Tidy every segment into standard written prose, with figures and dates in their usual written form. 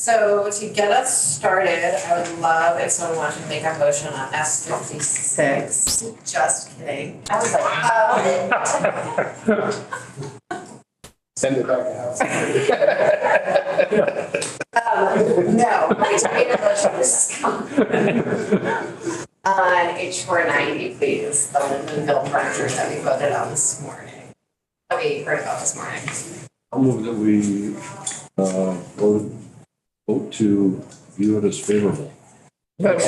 So to get us started, I would love if someone wanted to make a motion on S56. Just kidding. I was like, Send it back to house. no, I made a motion. On H490, please, the Lindenville furniture that we voted on this morning. That we heard about this morning. I'll move that we vote to view it as favorable. Vote.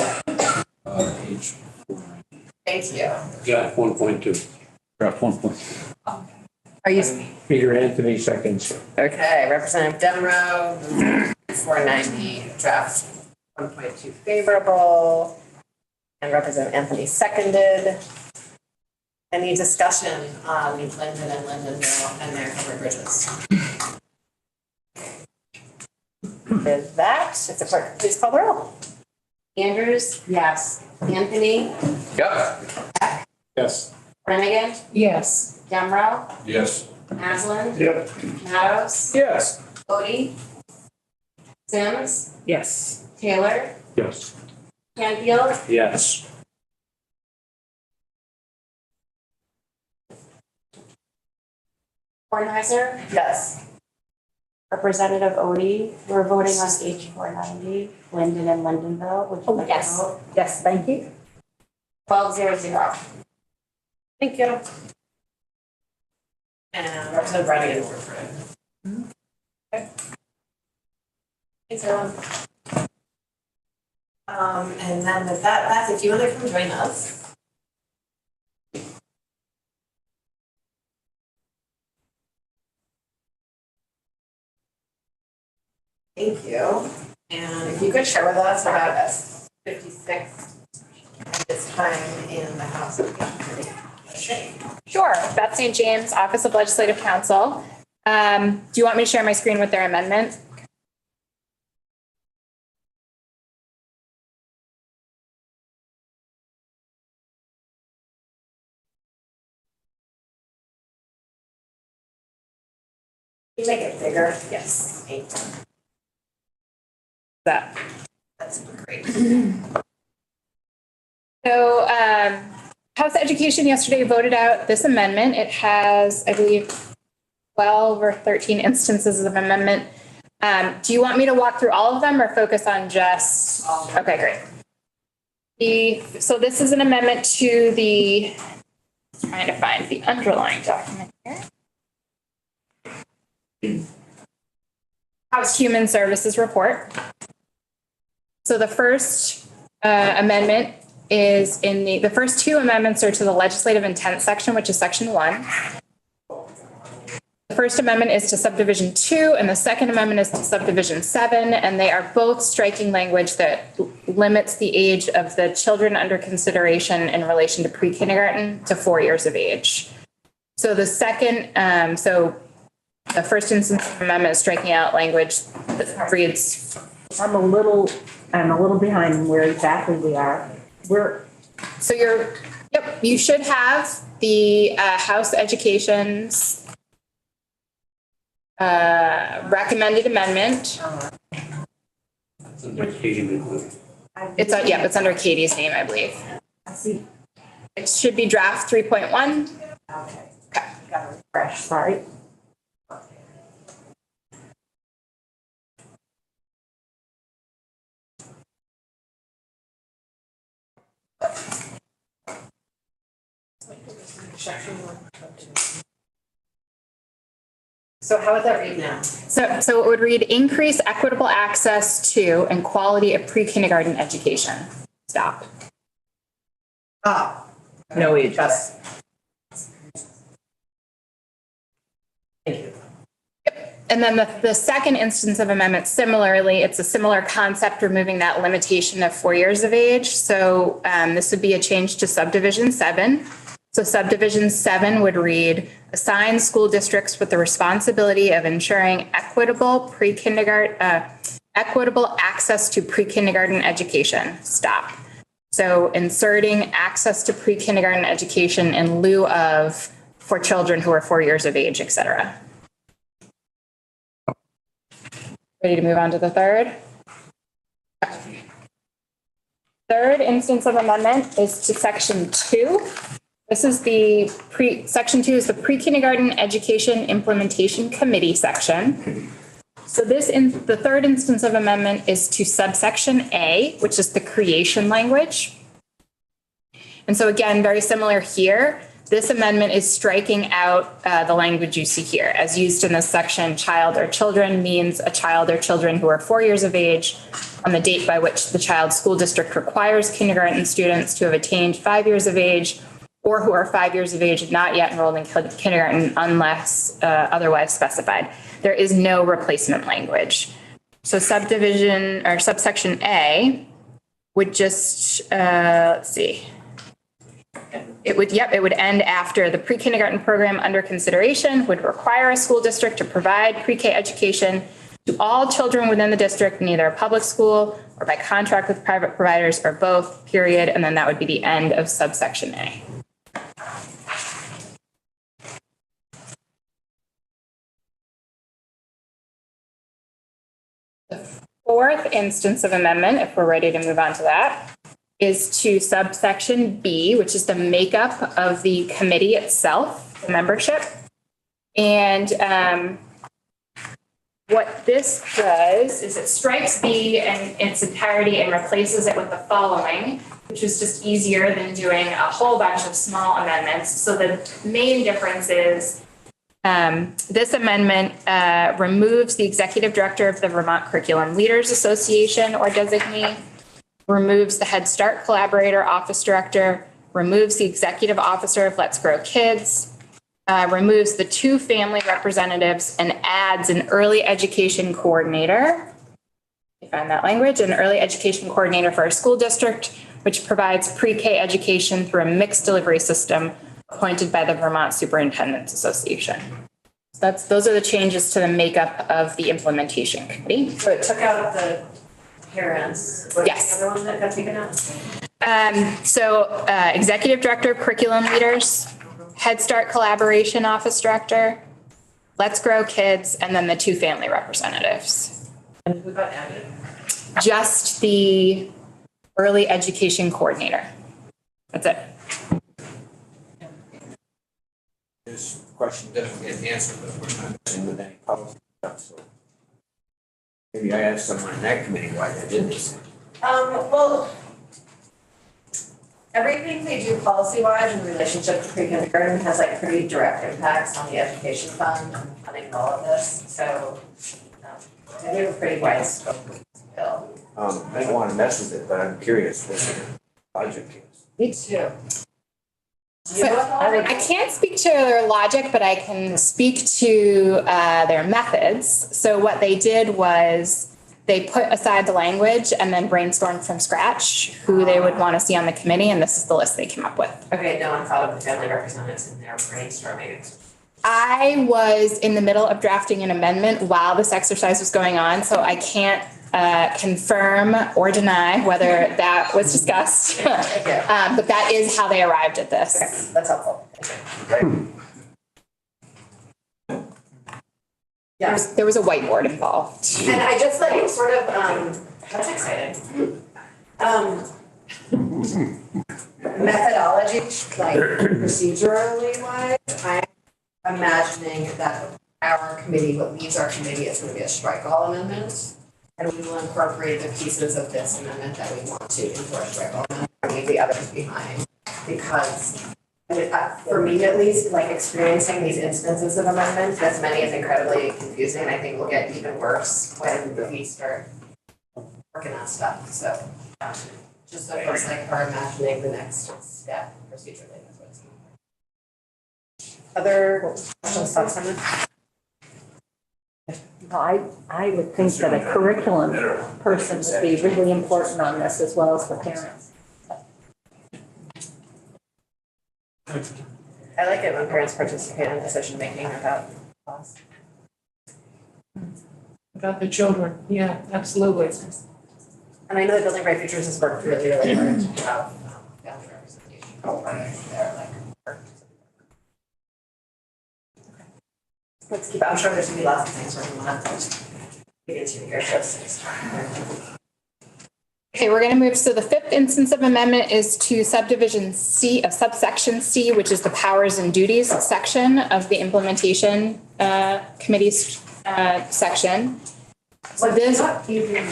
H4. Thank you. Draft 1.2. Draft 1.2. Are you? Peter Anthony seconds. Okay, Representative Demeraux, 490, draft 1.2 favorable. And Representative Anthony seconded. Any discussion on Linden and Lindenville and their covered bridges? With that, if the clerk please call the roll. Andrews? Yes. Anthony? Yep. Yes. Flanagan? Yes. Demeraux? Yes. Maslin? Yep. Matos? Yes. Bodie? Sims? Yes. Taylor? Yes. Canfield? Yes. Kornheiser? Yes. Representative Odie, we're voting on H490, Linden and Lindenville. Would you like to vote? Yes, thank you. 12-0-0. Thank you. And Representative Brannigan for it. Okay. Thanks, everyone. And then with that, Beth, if you want to come join us. Thank you. And if you could share with us about S56 at this time in the House of Committee. Sure. Beth St. James, Office of Legislative Counsel. Do you want me to share my screen with their amendment? You make it bigger. Yes. That's That. great. So House Education yesterday voted out this amendment. It has, I believe, 12 or 13 instances of amendment. Do you want me to walk through all of them or focus on just? Okay, great. So this is an amendment to the, trying to find the underlying document here. House Human Services Report. So the first amendment is in the first two amendments are to the legislative intent section, which is section 1. The first amendment is to subdivision 2 and the second amendment is to subdivision 7, and they are both striking language that limits the age of the children under consideration in relation to pre-kindergarten to 4 years of age. So the second, the first instance of amendment is striking out language that reads. I'm a little behind where exactly we are. So you should have the House Education's recommended amendment. It's under Katie. It's under Katie's name, I believe. I see. It should be draft 3.1. Okay. Gotta refresh, sorry. So how would that read now? So it would read increase equitable access to and quality of pre-kindergarten education. Stop. No age. Got it. Thank you. And then the second instance of amendment, similarly, it's a similar concept, removing that limitation of 4 years of age. So this would be a change to subdivision 7. So subdivision 7 would read, assign school districts with the responsibility of ensuring equitable access to pre-kindergarten education. Stop. So inserting access to pre-kindergarten education in lieu of for children who are 4 years of age, et cetera. Ready to move on to the third? third instance of amendment is to section 2. This is section 2 is the pre-kindergarten education implementation committee section. So the third instance of amendment is to subsection A, which is the creation language. And so again, very similar here. This amendment is striking out the language you see here. As used in this section, child or children means a child or children who are 4 years of age on the date by which the child's school district requires kindergarten students to have attained 5 years of age, or who are 5 years of age and not yet enrolled in kindergarten unless otherwise specified. There is no replacement language. So subdivision or subsection A would just, let's see. It would end after the pre-kindergarten program under consideration would require a school district to provide pre-K education to all children within the district in either a public school or by contract with private providers or both, period. And then that would be the end of subsection A. The fourth instance of amendment, if we're ready to move on to that, is to subsection B, which is the makeup of the committee itself, the membership. And what this does is it strikes B in its entirety and replaces it with the following, which is just easier than doing a whole bunch of small amendments. So the main difference is this amendment removes the executive director of the Vermont Curriculum Leaders Association or designee, removes the Head Start Collaborator Office Director, removes the executive officer of Let's Grow Kids, removes the 2 family representatives, and adds an early education coordinator. You find that language, an early education coordinator for our school district, which provides pre-K education through a mixed delivery system appointed by the Vermont Superintendents Association. So those are the changes to the makeup of the implementation committee. So it took out the parents. Yes. The other one that got taken out? So executive director of curriculum leaders, Head Start Collaboration Office Director, Let's Grow Kids, and then the 2 family representatives. And who got added? Just the early education coordinator. That's it. This question doesn't get answered, but we're not dealing with any policy stuff, so. Maybe I asked someone in that committee why they did this. Well, everything they do policy-wise in relationship to pre-kindergarten has like pretty direct impacts on the education fund and funding all of this. So they have a pretty wide scope of this bill. I don't want to mess with it, but I'm curious what the logic is. Me too. Do you know what the logic I can't speak to their logic, but I can speak to their methods. So what they did was they put aside the language and then brainstormed from scratch who they would want to see on the committee, and this is the list they came up with. Okay, no one thought of the family representatives in their brainstorming. I was in the middle of drafting an amendment while this exercise was going on, so I can't confirm or deny whether that was discussed. Thank you. But that is how they arrived at this. Okay, that's helpful. Yeah. There was a whiteboard involved. And I just like sort of, that's exciting. Methodology, like procedurally wise, I'm imagining that our committee, what leads our committee is going to be a strike all amendment. And we will incorporate the pieces of this amendment that we want to into our strike all amendment, and leave the others behind. Because for me at least, like experiencing these instances of amendments, this many is incredibly confusing. I think will get even worse when we start working on stuff. So just so folks like are imagining the next step procedurally. That's what it's like. Other questions, thoughts on this? I would think that a curriculum person would be really important on this as well as the parents. I like it when parents participate in decision making about laws. About the children, yeah, absolutely. And I know that Building Bright Futures has worked really, really hard to have family representation. They're like worked. Okay. Let's keep. I'm sure there's gonna be lots of things we're gonna want to get into here. Okay, Okay, we're gonna move, so the fifth instance of amendment is to subdivision C, subsection C, which is the powers and duties section of the implementation committee's section. So this, What page are you in,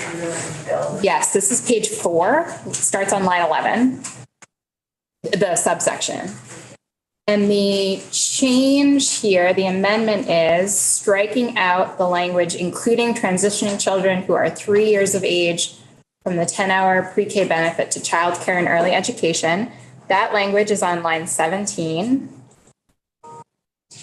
Bill? yes, this is page 4, it starts on line 11, the subsection. And the change here, the amendment is striking out the language, including transitioning children who are 3 years of age from the 10-hour pre-K benefit to childcare and early education. That language is on line 17.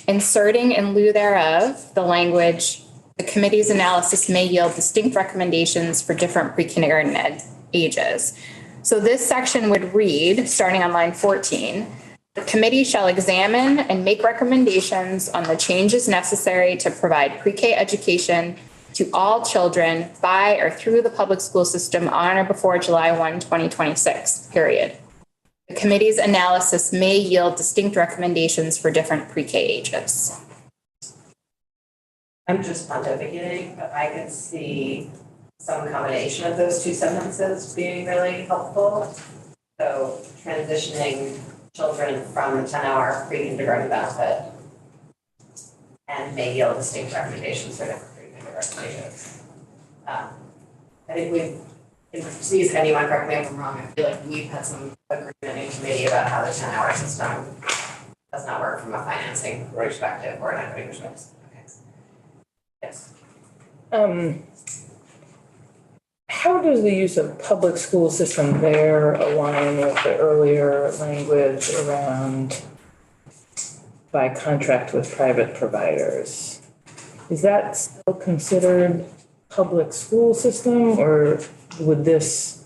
Inserting in lieu thereof, the language, the committee's analysis may yield distinct recommendations for different pre-kindergarten ages. So this section would read, starting on line 14, the committee shall examine and make recommendations on the changes necessary to provide pre-K education to all children by or through the public school system on or before July 1, 2026, period. The committee's analysis may yield distinct recommendations for different pre-K ages. I'm just pontificating, but I can see some combination of those two sentences being really helpful. So transitioning children from the 10-hour pre-kindergarten benefit and may yield distinct recommendations for different pre-kindergarten ages. I think please, anyone correct me if I'm wrong, I feel like we've had some agreement in committee about how the 10-hour system does not work from a financing perspective or an equity perspective. Okay. Yes. How does the use of public school system there align with the earlier language around by contract with private providers? Is that still considered public school system, or would this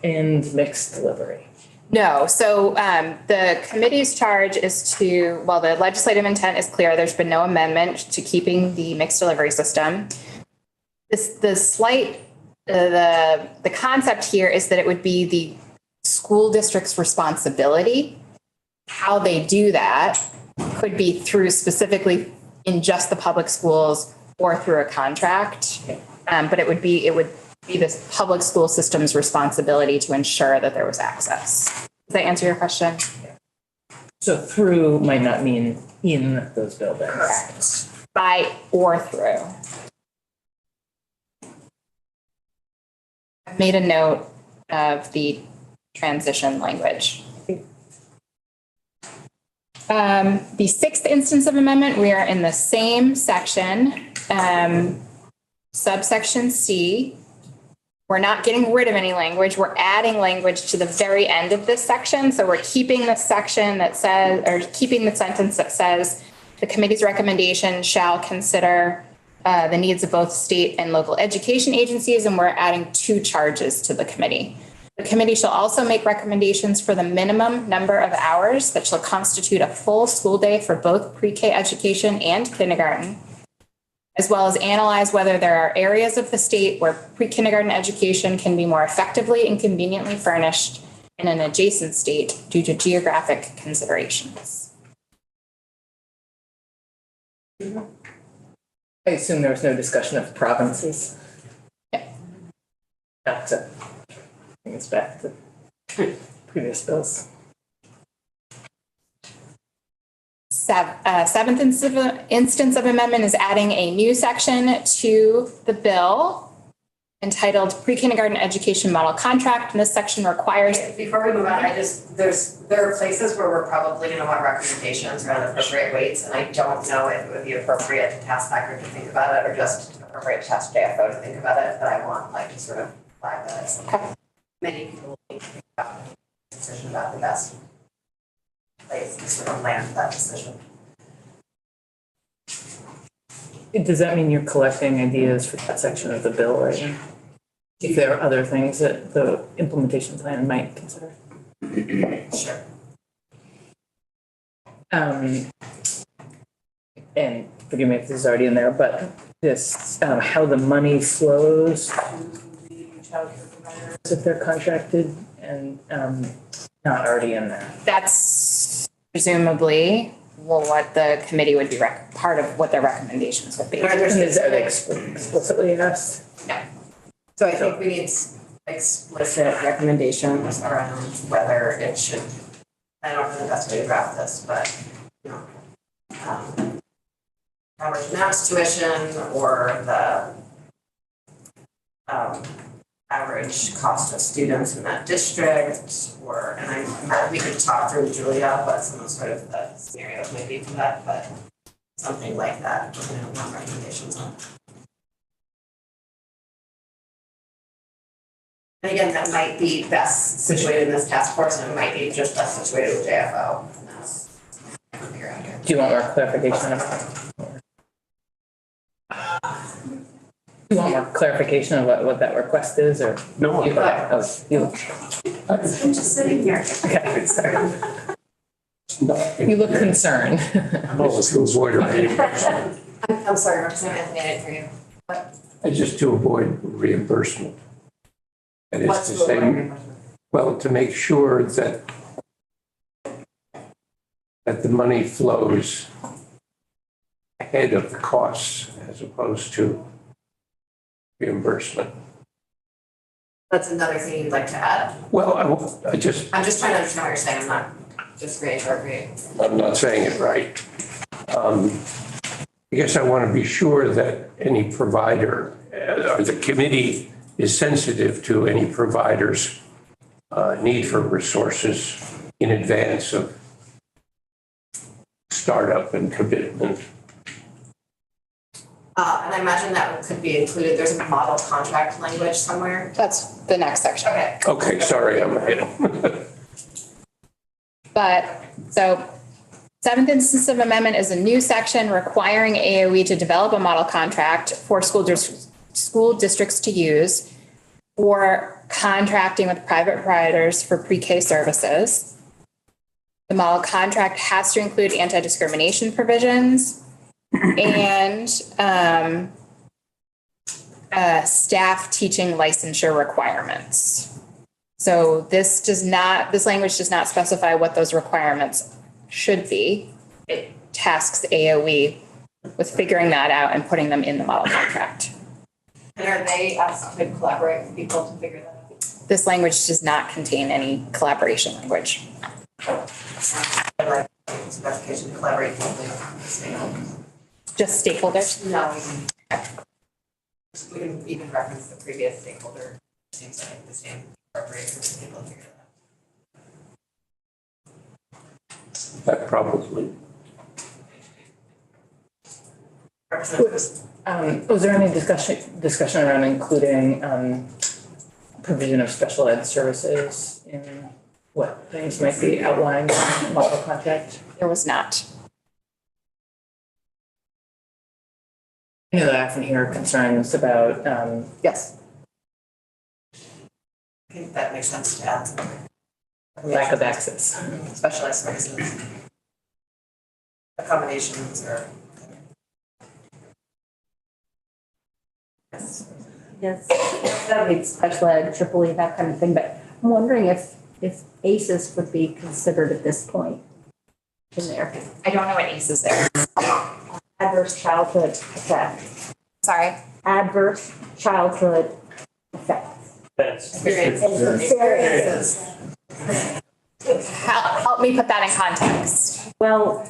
end mixed delivery? No, so the committee's charge is to, well, the legislative intent is clear. There's been no amendment to keeping the mixed delivery system. The concept here is that it would be the school district's responsibility. How they do that could be through specifically in just the public schools or through a contract. But it would be this public school system's responsibility to ensure that there was access. Does that answer your question? So through might not mean in those buildings. Correct. By or through. I've made a note of the transition language. The sixth instance of amendment, we are in the same section, subsection C. We're not getting rid of any language. We're adding language to the very end of this section. So we're keeping the section that says, or keeping the sentence that says, the committee's recommendation shall consider the needs of both state and local education agencies, and we're adding 2 charges to the committee. The committee shall also make recommendations for the minimum number of hours that shall constitute a full school day for both pre-K education and kindergarten, as well as analyze whether there are areas of the state where pre-kindergarten education can be more effectively and conveniently furnished in an adjacent state due to geographic considerations. I assume there was no discussion of provinces. Yeah. Not to bring us back to previous bills. Seventh instance of amendment is adding a new section to the bill entitled Pre-Kindergarten Education Model Contract, and this section requires. Before we move on, there are places where we're probably gonna want recommendations around appropriate weights, and I don't know if it would be appropriate to task Packer to think about it, or just appropriate to task JFO to think about it, but I want to sort of flag that. Okay. Many people will think about the decision about the best place to sort of land that decision. Does that mean you're collecting ideas for that section of the bill right now? If there are other things that the implementation plan might consider? Sure. And forgive me if this is already in there, but this, how the money flows to the childcare providers if they're contracted and not already in there. That's presumably what the committee would be part of what their recommendations would be. And is that explicitly asked? No. So I think we need explicit recommendations around whether it should, I don't know the best way to draft this, but, you know, average max tuition or the average cost of students in that district, or, and we could talk through with Julia what some of sort of the scenarios might be for that, but something like that, you know, not recommendations on. And again, that might be best situated in this task force, and it might be just best situated with JFO. And that's what I can figure out here. Do you want more clarification of that? Do you want more clarification of what that request is, or? No. You I'm just sitting here. okay, sorry. You look concerned. I'm always to avoid reimbursement. I'm sorry, Representative Anthony, I didn't hear you. It's just to avoid reimbursement. And it's What's to the say, reimbursement? well, to make sure that the money flows ahead of the costs as opposed to reimbursement. That's another thing you'd like to add? Well, I just, I'm just trying to understand what you're saying, I'm not disagreeing or agreeing. I'm not saying it right. I guess I want to be sure that any provider or the committee is sensitive to any provider's need for resources in advance of startup and commitment. And I imagine that could be included, there's a model contract language somewhere. That's the next section. Okay. Okay, sorry, I'm ahead. But, so, seventh instance of amendment is a new section requiring AOE to develop a model contract for school districts to use for contracting with private providers for pre-K services. The model contract has to include anti-discrimination provisions and staff teaching licensure requirements. So this language does not specify what those requirements should be. It tasks AOE with figuring that out and putting them in the model contract. And are they asked to collaborate with people to figure that out? This language does not contain any collaboration language. Like, specification to collaborate with stakeholders. Just stakeholders? No, we can even reference the previous stakeholder, seems like the same appropriate for people to figure that out. That probably. Was there any discussion around including provision of special ed services in what things might be outlined in the model contract? There was not. I know that I often hear concerns about, Yes. I think that makes sense to add something. lack of access. Specialized services. Accommodations or. Yes. Yes, that would be special ed, triple E, that kind of thing, but I'm wondering if ACEs would be considered at this point in there. I don't know what ACE is there. Adverse childhood effects. Sorry. Adverse childhood effects. Experiences. Help me put that in context. Well,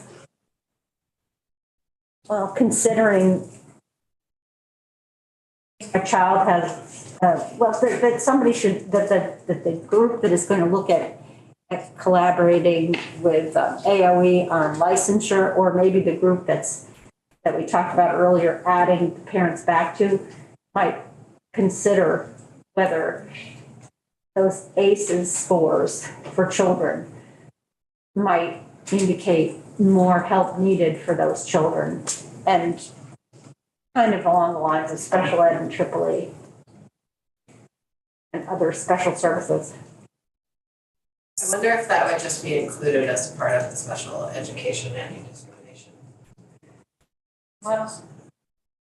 considering a child has, that somebody should, that the group that is going to look at collaborating with AOE on licensure, or maybe the group that we talked about earlier, adding the parents back to, might consider whether those ACEs scores for children might indicate more help needed for those children, and kind of along the lines of special ed and triple E and other special services. I wonder if that would just be included as part of the special education anti-discrimination. Well,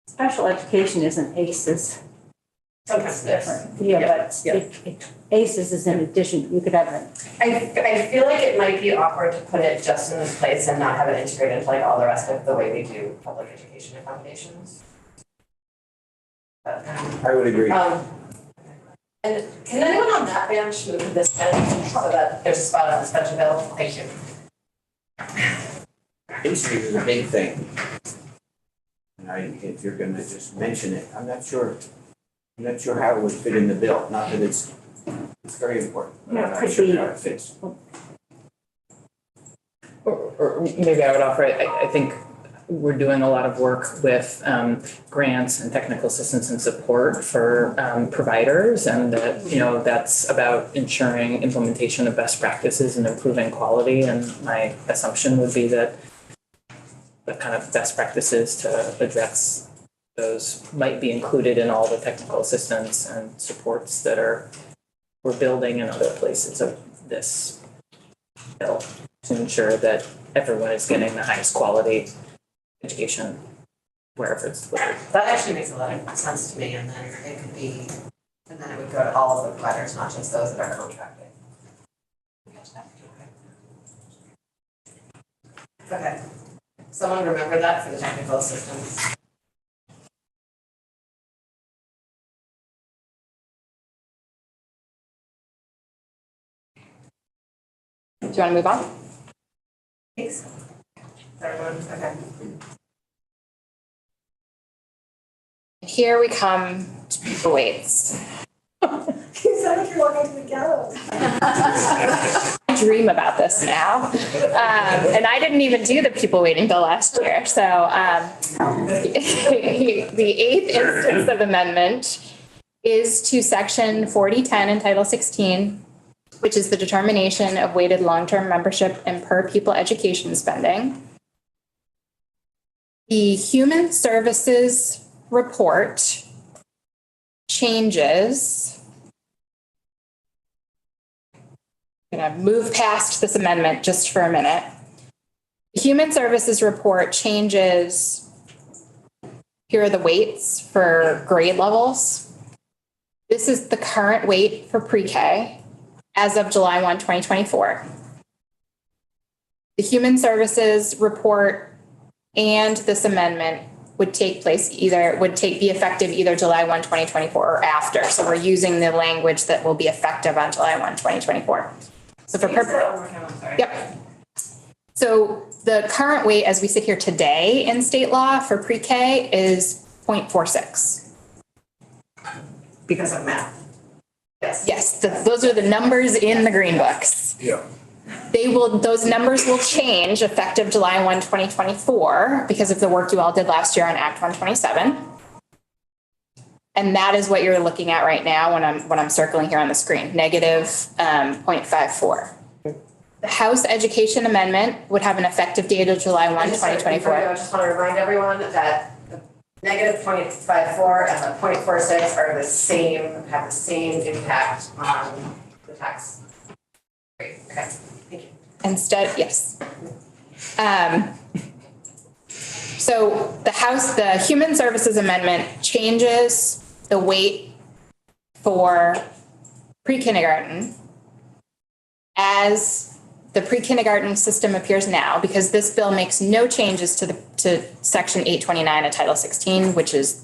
special education isn't ACEs. Sometimes there's. Yeah, but ACEs is in addition, you could have an. I feel like it might be awkward to put it just in this place and not have it integrated into like all the rest of the way we do public education accommodations. But, I would agree. and And can anyone on that bench move to this bench so that there's a spot on this bench available? Thank you. Density is a big thing. And if you're gonna just mention it, I'm not sure how it would fit in the bill, not that it's very important. But I'm not sure how it fits. Or maybe I would offer, I think we're doing a lot of work with grants and technical assistance and support for providers, and that, that's about ensuring implementation of best practices and improving quality. And my assumption would be that the kind of best practices to address those might be included in all the technical assistance and supports that we're building in other places of this bill to ensure that everyone is getting the highest quality education wherever it's delivered. That actually makes a lot of sense to me, and then it would go to all of the providers, not just those that are contracted. Okay. Someone remember that for the technical assistance? Do you want to move on? Thanks. Everyone, okay. Here we come to pupil weights. You sound like you're walking to the gallows. I dream about this now. And I didn't even do the pupil weighting bill last year. So the eighth instance of amendment is to section 4010 in Title 16, which is the determination of weighted long-term membership and per pupil education spending. The Human Services report changes. I'm going to move past this amendment just for a minute. The Human Services report changes. Here are the weights for grade levels. This is the current weight for pre-K as of July 1, 2024. The Human Services report and this amendment would be effective either July 1, 2024 or after. So we're using the language that will be effective on July 1, 2024. So for Yep. So the current weight as we sit here today in state law for pre-K is 0.46. Because of math. Yes. Yes, those are the numbers in the green books. Yeah. Those numbers will change effective July 1, 2024 because of the work you all did last year on Act 127. And that is what you're looking at right now when I'm circling here on the screen, negative 0.54. The House Education Amendment would have an effective date of July 1, 2024. I just want to remind everyone that the negative 0.54 and the 0.46 are have the same impact on the tax rate. Okay, thank you. Instead, yes. So the Human Services Amendment changes the weight for pre-kindergarten as the pre-kindergarten system appears now, because this bill makes no changes to Section 829 of Title 16, which is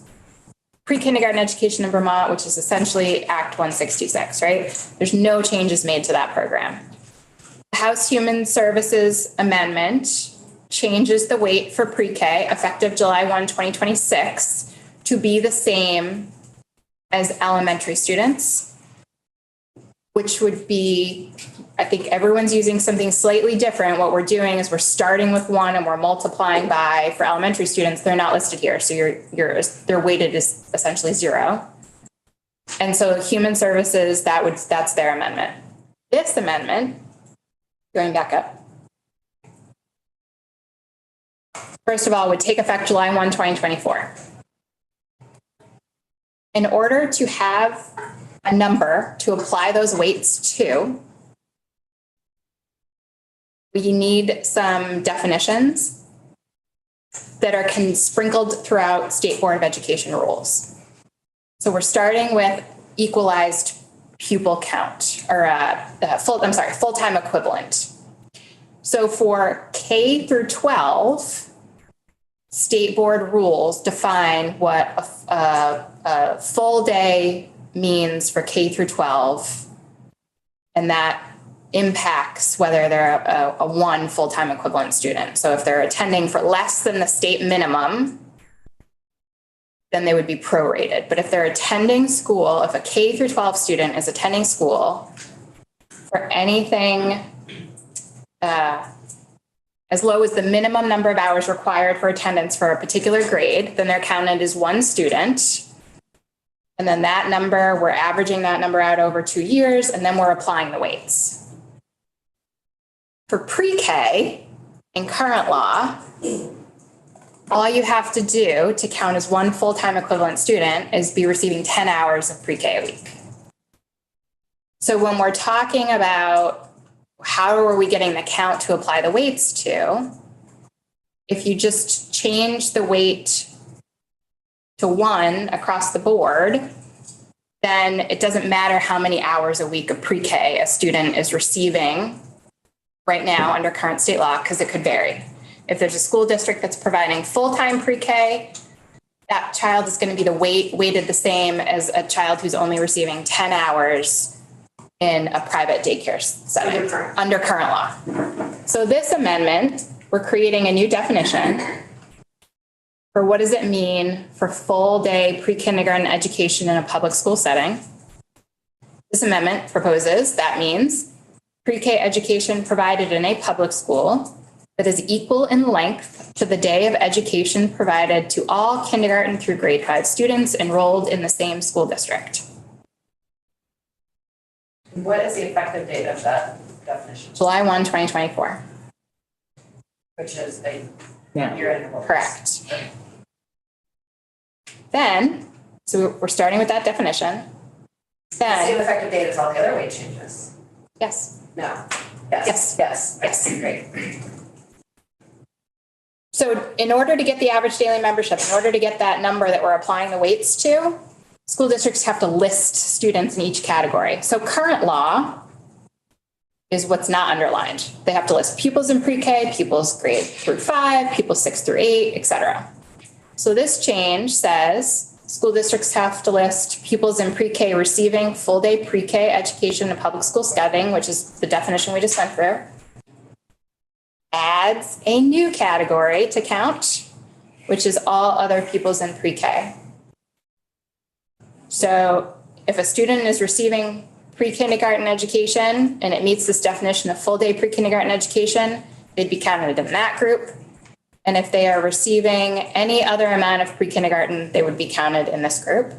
pre-kindergarten education in Vermont, which is essentially Act 166, right? There's no changes made to that program. The House Human Services Amendment changes the weight for pre-K effective July 1, 2026 to be the same as elementary students, which would be, I think everyone's using something slightly different. What we're doing is we're starting with 1 and we're multiplying by, for elementary students, they're not listed here. So their weighted is essentially 0. And so Human Services, that's their amendment. This amendment, going back up, first of all, would take effect July 1, 2024. In order to have a number to apply those weights to, we need some definitions that are sprinkled throughout State Board of Education rules. So we're starting with equalized pupil count, or full-time equivalent. So for K through 12, State Board rules define what a full day means for K through 12. And that impacts whether they're a one full-time equivalent student. So if they're attending for less than the state minimum, then they would be prorated. But if they're attending school, if a K through 12 student is attending school for anything as low as the minimum number of hours required for attendance for a particular grade, then they're counted as one student. And then that number, we're averaging that number out over 2 years, and then we're applying the weights. For pre-K, in current law, all you have to do to count as one full-time equivalent student is be receiving 10 hours of pre-K a week. So when we're talking about how are we getting the count to apply the weights to, if you just change the weight to 1 across the board, then it doesn't matter how many hours a week of pre-K a student is receiving right now under current state law, because it could vary. If there's a school district that's providing full-time pre-K, that child is going to be weighted the same as a child who's only receiving 10 hours in a private daycare setting under current law. So this amendment, we're creating a new definition for what does it mean for full day pre-kindergarten education in a public school setting. This amendment proposes that means pre-K education provided in a public school that is equal in length to the day of education provided to all kindergarten through grade 5 students enrolled in the same school district. What is the effective date of that definition? July 1, 2024. Which is a Now. year interval. Correct. Then, so we're starting with that definition. Same Then, effective date as all the other wage changes? yes, No. Yes. Yes. Yes. Great. so in order to get the average daily membership, in order to get that number that we're applying the weights to, school districts have to list students in each category. So current law is what's not underlined. They have to list pupils in pre-K, pupils grade through 5, pupils 6 through 8, et cetera. So this change says school districts have to list pupils in pre-K receiving full day pre-K education in a public school setting, which is the definition we just went through. Adds a new category to count, which is all other pupils in pre-K. So if a student is receiving pre-kindergarten education and it meets this definition of full day pre-kindergarten education, they'd be counted in that group. And if they are receiving any other amount of pre-kindergarten, they would be counted in this group.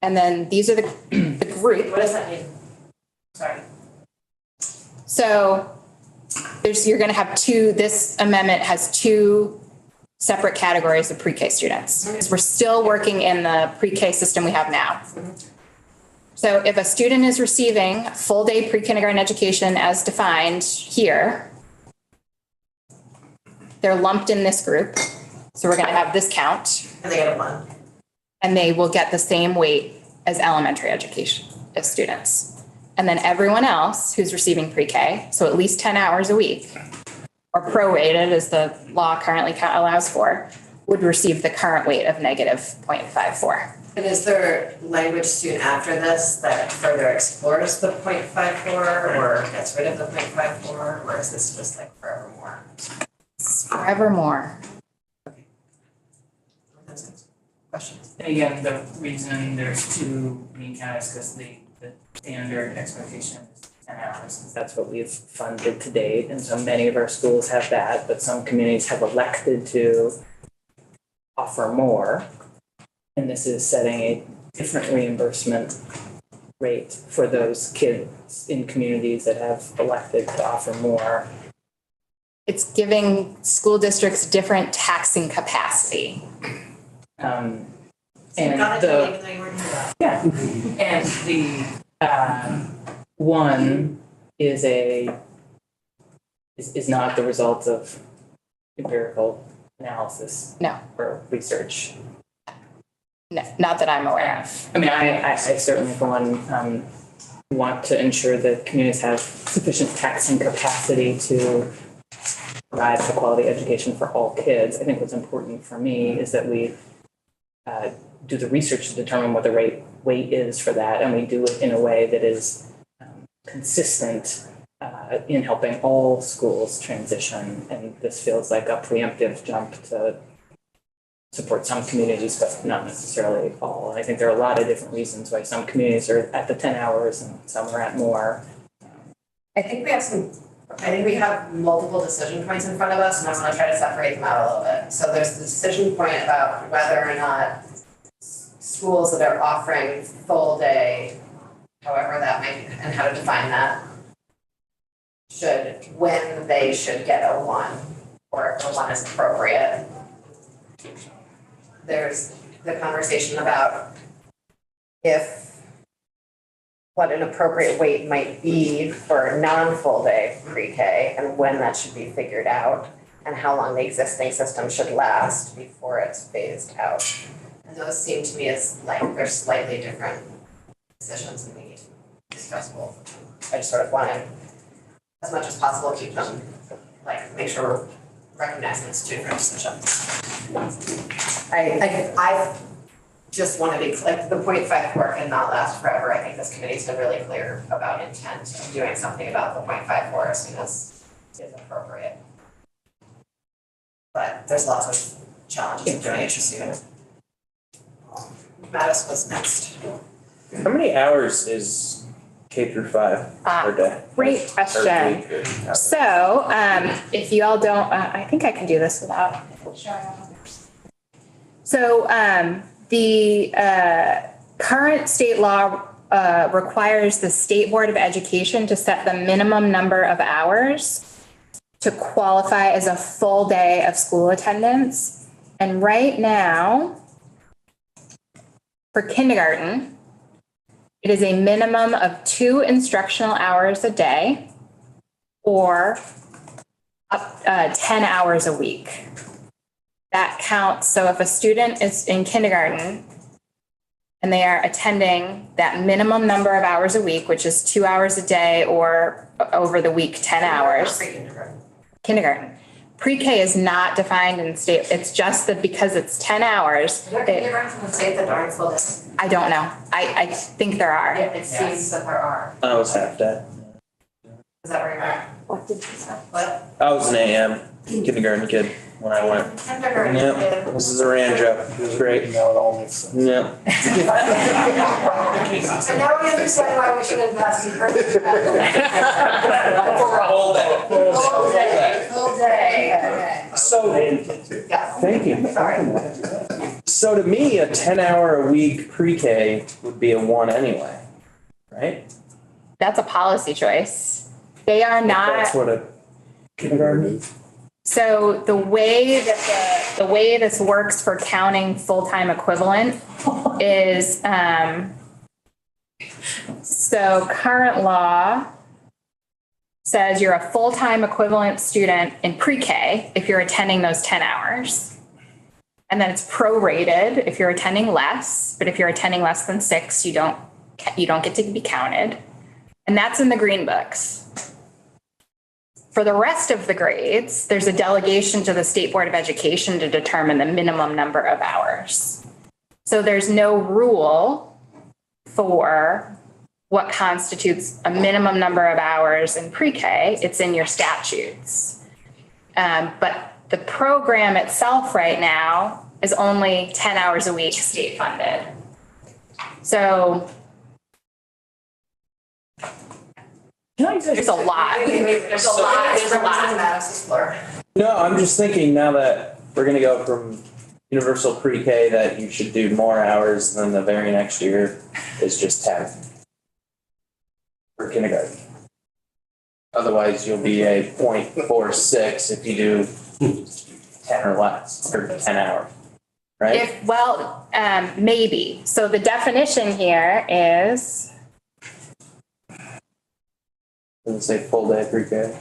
And then these are the group. What does that mean? Sorry. So you're going to have this amendment has 2 separate categories of pre-K students. Because we're still working in the pre-K system we have now. So if a student is receiving full day pre-kindergarten education as defined here, they're lumped in this group. So we're going to have this count. And they get a 1. And they will get the same weight as elementary education as students. And then everyone else who's receiving pre-K, so at least 10 hours a week, or prorated as the law currently allows for, would receive the current weight of negative 0.54. And is there language soon after this that further explores the 0.54 or gets rid of the 0.54? Or is this just like forevermore? Forevermore. Questions? And again, the reason there's 2 being counted is because the standard expectation is 10 hours, because that's what we've funded to date. And so many of our schools have that, but some communities have elected to offer more. And this is setting a different reimbursement rate for those kids in communities that have elected to offer more. It's giving school districts different taxing capacity. And Got it, the even though you weren't here that. Yeah, and the one is not the result of empirical analysis. No. Or research. No, not that I'm aware of. I mean, I certainly for one want to ensure that communities have sufficient taxing capacity to provide a quality education for all kids. I think what's important for me is that we do the research to determine what the right weight is for that, and we do it in a way that is consistent in helping all schools transition. And this feels like a preemptive jump to support some communities, but not necessarily all. And I think there are a lot of different reasons why some communities are at the 10 hours and some are at more. I think we have multiple decision points in front of us, and I'm gonna try to separate them out a little bit. So there's the decision point about whether or not schools that are offering full day, however that might be, and how to define that, when they should get a 1, or if a 1 is appropriate. There's the conversation about what an appropriate weight might be for non-full day pre-K and when that should be figured out and how long the existing system should last before it's phased out. And those seem to me as like they're slightly different decisions and we need to discuss both of them. I just sort of want to, as much as possible, keep them, like make sure we're recognizing it's 2 different decisions. I just want to be like the 0.54 cannot last forever. I think this committee's been really clear about intent of doing something about the 0.54 as soon as is appropriate. But there's lots of challenges in doing it too soon. Mattis was next. How many hours is K through 5 per day? Great question. So, if you all don't, I think I can do this without showing up. So, the current state law requires the State Board of Education to set the minimum number of hours to qualify as a full day of school attendance. And right now, for kindergarten, it is a minimum of 2 instructional hours a day or up 10 hours a week. That counts. So if a student is in kindergarten and they are attending that minimum number of hours a week, which is 2 hours a day or over the week, 10 hours. Kindergarten. Pre-K is not defined in state. It's just that because it's 10 hours. Are there kindergartens in the state that aren't full day? I don't know. I think there are. Yeah, it seems that there are. I was half day. Is that where you're at? What did you say? What? I was an AM kindergarten kid when I went. Kindergarten Yeah, kid. this is a Ranjo. It was great. Now it all makes sense. Yeah. So now we understand why we should invest in person. Whole day. Full day, full day, okay. So, Yeah. thank you. Sorry. So to me, a 10-hour a week pre-K would be a 1 anyway, right? That's a policy choice. They are That's not. what a kindergarten is. So the way that the way this works for counting full-time equivalent is, so current law says you're a full-time equivalent student in pre-K if you're attending those 10 hours. And then it's prorated if you're attending less, but if you're attending less than 6, you don't get to be counted. And that's in the green books. For the rest of the grades, there's a delegation to the State Board of Education to determine the minimum number of hours. So there's no rule for what constitutes a minimum number of hours in pre-K. It's in your statutes. But the program itself right now is only 10 hours a week state funded. So there's a lot. There's a lot. There's a lot. Madison's floor. No, I'm just thinking now that we're gonna go from universal pre-K that you should do more hours than the very next year is just 10 for kindergarten. Otherwise, you'll be a 0.46 if you do 10 or less, or 10 hours, right? Maybe. So the definition here is, Doesn't say full day pre-K.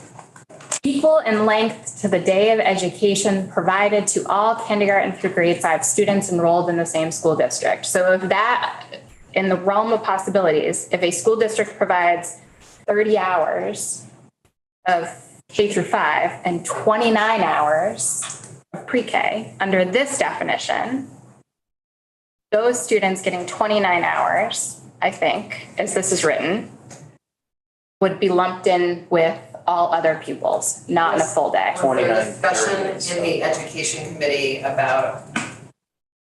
equal in length to the day of education provided to all kindergarten through grade 5 students enrolled in the same school district. So if that, in the realm of possibilities, if a school district provides 30 hours of K through 5 and 29 hours of pre-K, under this definition, those students getting 29 hours, I think, as this is written, would be lumped in with all other pupils, not in a full day. Was there 29, discussion 30, in the education committee about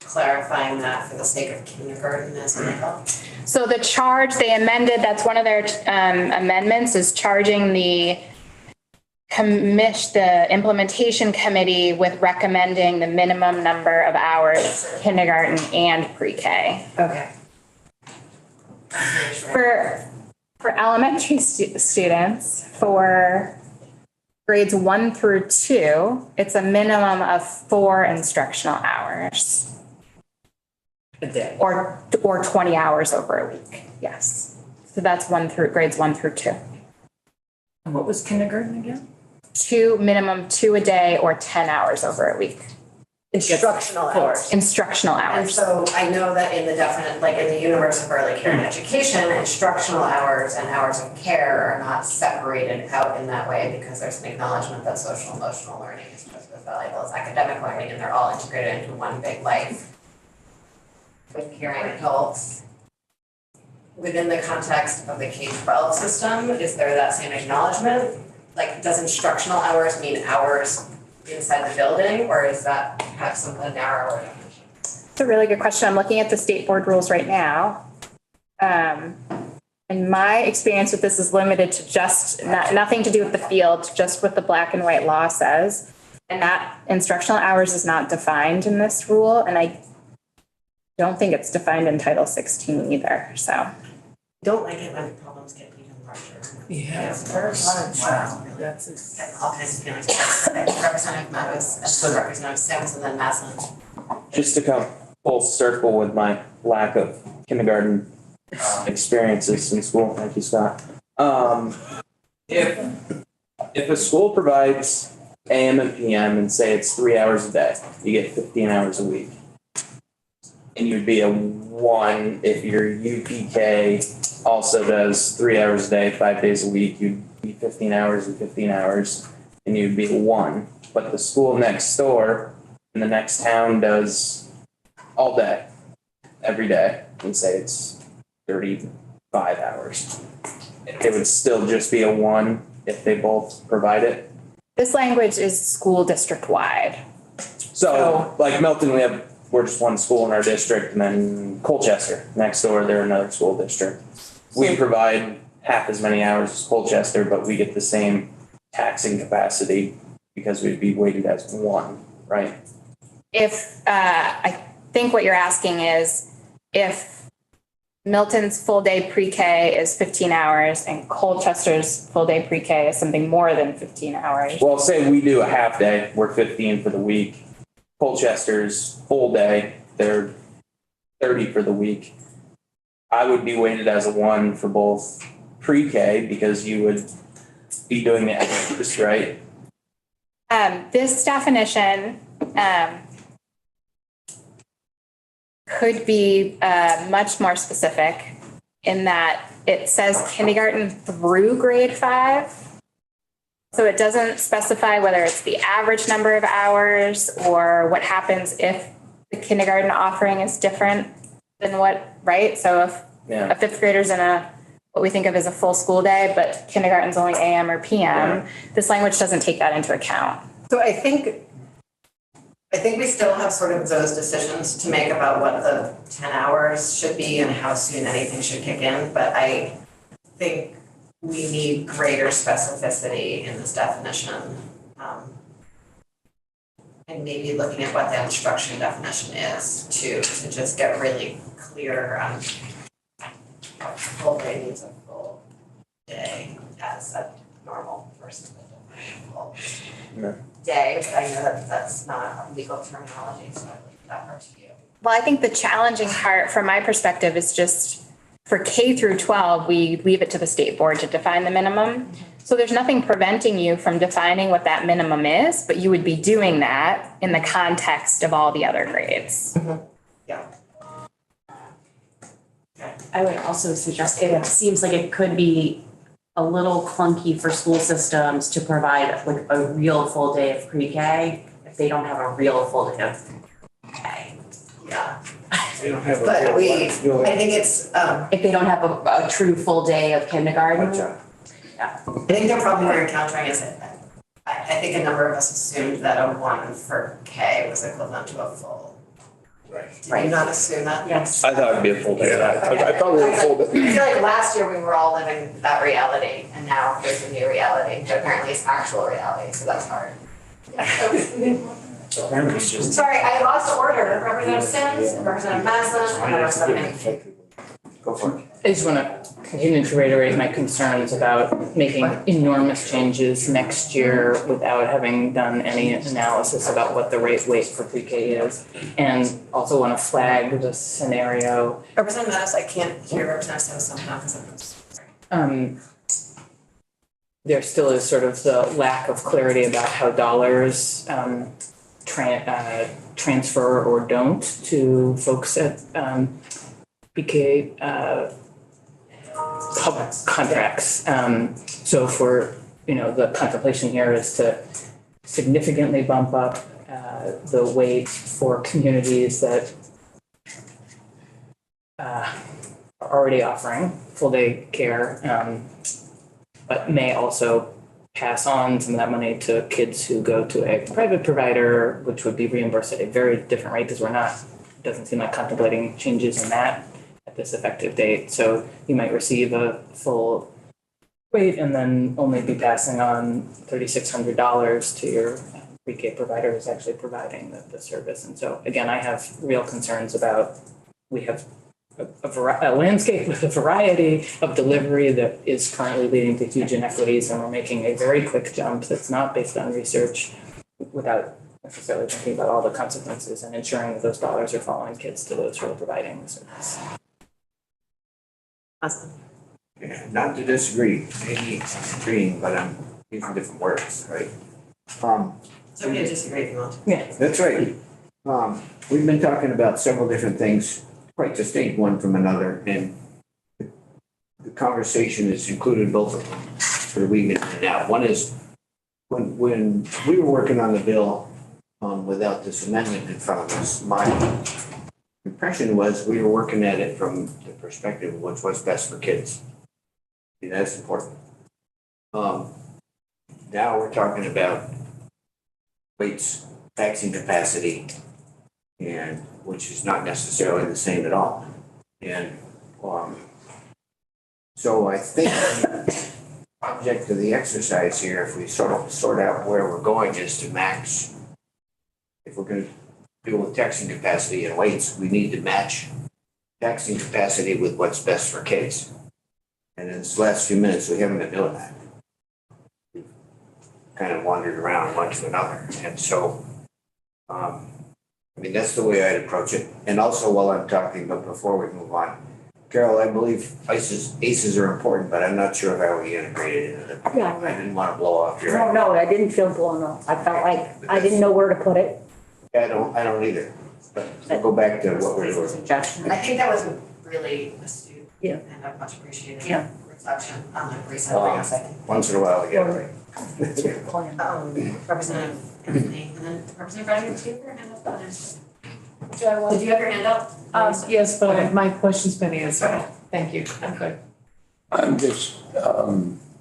clarifying that for the sake of kindergarten as well? So the charge, they amended, that's one of their amendments, is charging the implementation committee with recommending the minimum number of hours for kindergarten and pre-K. Okay. For elementary students, for grades 1 through 2, it's a minimum of 4 instructional hours. A day. Or 20 hours over a week, yes. So that's grades 1 through 2. And what was kindergarten again? Minimum 2 a day or 10 hours over a week. Instructional hours. Instructional And hours. so I know that in the definite, like in the universe of early care and education, instructional hours and hours of care are not separated out in that way because there's an acknowledgement that social emotional learning is just as valuable as academic learning and they're all integrated into one big life with caring adults. Within the context of the K-12 system, is there that same acknowledgement? Like, does instructional hours mean hours inside the building, or is that have some narrower definition? It's a really good question. I'm looking at the state board rules right now. And my experience with this is limited to just nothing to do with the field, just what the black and white law says. And that instructional hours is not defined in this rule, and I don't think it's defined in Title 16 either, so. Don't like it when problems get even larger. Yeah. Wow. That's And all kinds of feelings. Representative Meadows and Representative Sims and then Maslin. Just to come full circle with my lack of kindergarten experiences in school, thank you, Scott. If a school provides AM and PM and say it's 3 hours a day, you get 15 hours a week. And you'd be a 1 if your UPK also does 3 hours a day, 5 days a week, you'd be 15 hours and 15 hours, and you'd be a 1. But the school next door in the next town does all day, every day, and say it's 35 hours. It would still just be a 1 if they both provide it. This language is school district wide. So like Milton, we're just one school in our district, and then Colchester, next door, they're another school district. We provide half as many hours as Colchester, but we get the same taxing capacity because we'd be weighted as 1, right? If, I think what you're asking is if Milton's full day pre-K is 15 hours and Colchester's full day pre-K is something more than 15 hours. Well, say we do a half day, we're 15 for the week. Colchester's full day, they're 30 for the week. I would be weighted as a 1 for both pre-K because you would be doing the extras, right? This definition could be much more specific in that it says kindergarten through grade 5. So it doesn't specify whether it's the average number of hours or what happens if the kindergarten offering is different than what, right? So if a 5th grader's in what we think of as a full school day, but kindergarten's only AM or PM, this language doesn't take that into account. So I think we still have sort of those decisions to make about what the 10 hours should be and how soon anything should kick in, but I think we need greater specificity in this definition. And maybe looking at what the instruction definition is to just get really clear on what full day means a full day as a normal versus a full day. But I know that that's not legal terminology, so I leave that part to you. Well, I think the challenging part from my perspective is just for K through 12, we leave it to the state board to define the minimum. So there's nothing preventing you from defining what that minimum is, but you would be doing that in the context of all the other grades. Yeah. I would also suggest, it seems like it could be a little clunky for school systems to provide like a real full day of pre-K if they don't have a real full day of K. Yeah. We don't have a. But full I full- think it's, If they don't have a true full day of kindergarten. Gotcha. I think the problem we're encountering is that I think a number of us assumed that a 1 for K was equivalent to a full. Right. Did you not assume that? Yes. I thought it'd be a full day. I thought we were full. I feel like last year we were all living that reality and now there's a new reality, but apparently it's actual reality, so that's hard. Sorry, I lost order. Representative Sims, Representative Mazza, and Representative Henry. Go for it. I just want to continue to reiterate my concerns about making enormous changes next year without having done any analysis about what the rate weight for pre-K is. And also want to flag the scenario. Representative Mattis, I can't hear Representative Sims somehow. There still is sort of the lack of clarity about how dollars transfer or don't to folks at PK public contracts. So for, the contemplation here is to significantly bump up the weight for communities that are already offering full day care, but may also pass on some of that money to kids who go to a private provider, which would be reimbursed at a very different rate because it doesn't seem like contemplating changes in that at this effective date. So you might receive a full rate and then only be passing on $3,600 to your pre-K provider who's actually providing the service. And so again, I have real concerns about, we have a landscape with a variety of delivery that is currently leading to huge inequities, and we're making a very quick jump that's not based on research without necessarily thinking about all the consequences and ensuring that those dollars are following kids to those who are providing the service. Yeah, not to disagree, maybe disagreeing, but I'm using different words, right? So we can disagree if you want. Yeah. That's right. We've been talking about several different things, quite distinct one from another, and the conversation has included both of them, for we in and out. One is, when we were working on the bill, without this amendment in front of us, my impression was we were working at it from the perspective of what's best for kids. Yeah, that's important. Now we're talking about weights, vaccine capacity, and which is not necessarily the same at all. And so I think the object of the exercise here, if we sort out where we're going, is to match. If we're going to deal with taxing capacity and weights, we need to match taxing capacity with what's best for kids. And in this last few minutes, we haven't been doing that. We've kind of wandered around one to another. And so, that's the way I'd approach it. And also while I'm talking, but before we move on, Carol, I believe ACEs are important, but I'm not sure how we integrate it into the. Yeah. I didn't want to blow off your. No, I didn't feel blown off. I felt like I didn't know where to put it. I don't either. But we'll go back to what we're doing. Suggestion. I think that was a really astute Yeah. and a much appreciated Yeah. reflection on the recent things, I think. Once in a while, we get it right. Representative Anthony, and then Representative Bradley, do you have your hand up? Did you have your hand up? Yes, but my question's been answered. Thank you. I'm good. I'm just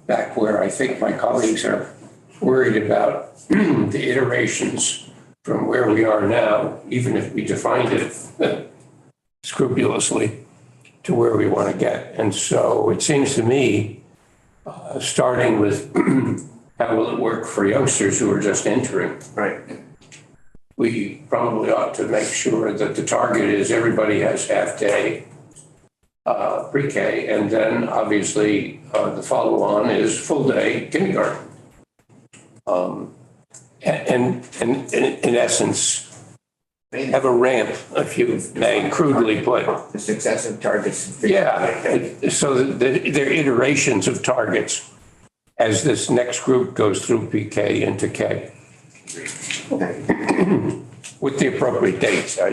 back where I think my colleagues are worried about the iterations from where we are now, even if we defined it scrupulously to where we want to get. And so it seems to me, starting with how will it work for youngsters who are just entering? Right. We probably ought to make sure that the target is everybody has half-day pre-K, and then obviously the follow-on is full-day kindergarten. And in essence, have a ramp, if you may crudely put. The successive targets. Yeah, so they're iterations of targets as this next group goes through PK into K. With the appropriate dates, But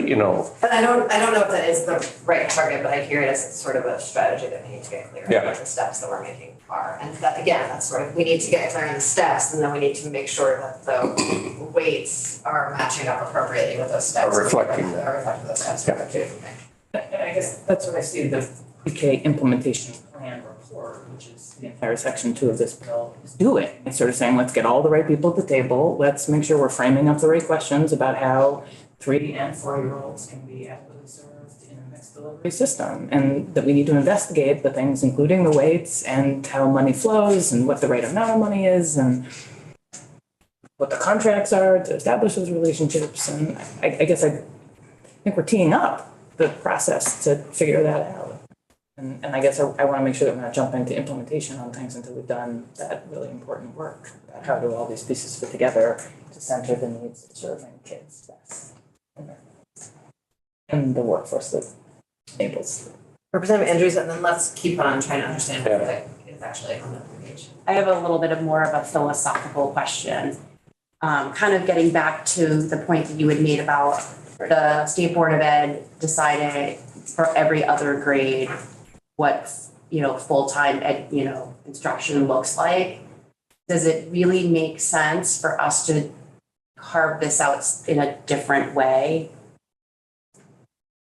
I don't know if that is the right target, but I hear it as sort of a strategy that we need to get clear on what the steps that we're making are. And that, again, that's sort of, we need to get clear on the steps, and then we need to make sure that the weights are matching up appropriately with those steps. Are reflecting that. Are reflecting those steps. Yeah. Okay. I guess that's what I see, the pre-K implementation plan report, which is the entire section 2 of this bill, is doing. It's sort of saying, let's get all the right people at the table, let's make sure we're framing up the right questions about how 3 and 4-year-olds can be adequately served in a mixed delivery system. And that we need to investigate the things, including the weights and how money flows and what the right amount of money is and what the contracts are to establish those relationships. And I guess I think we're teeing up the process to figure that out. And I guess I want to make sure that we're not jumping to implementation on things until we've done that really important work about how do all these pieces fit together to center the needs of serving kids best and the workforce that enables. Representative Andrews, and then let's keep on trying to understand what is actually on the page. I have a little bit of more of a philosophical question. Kind of getting back to the point that you had made about the State Board of Ed deciding for every other grade what, full-time instruction looks like. Does it really make sense for us to carve this out in a different way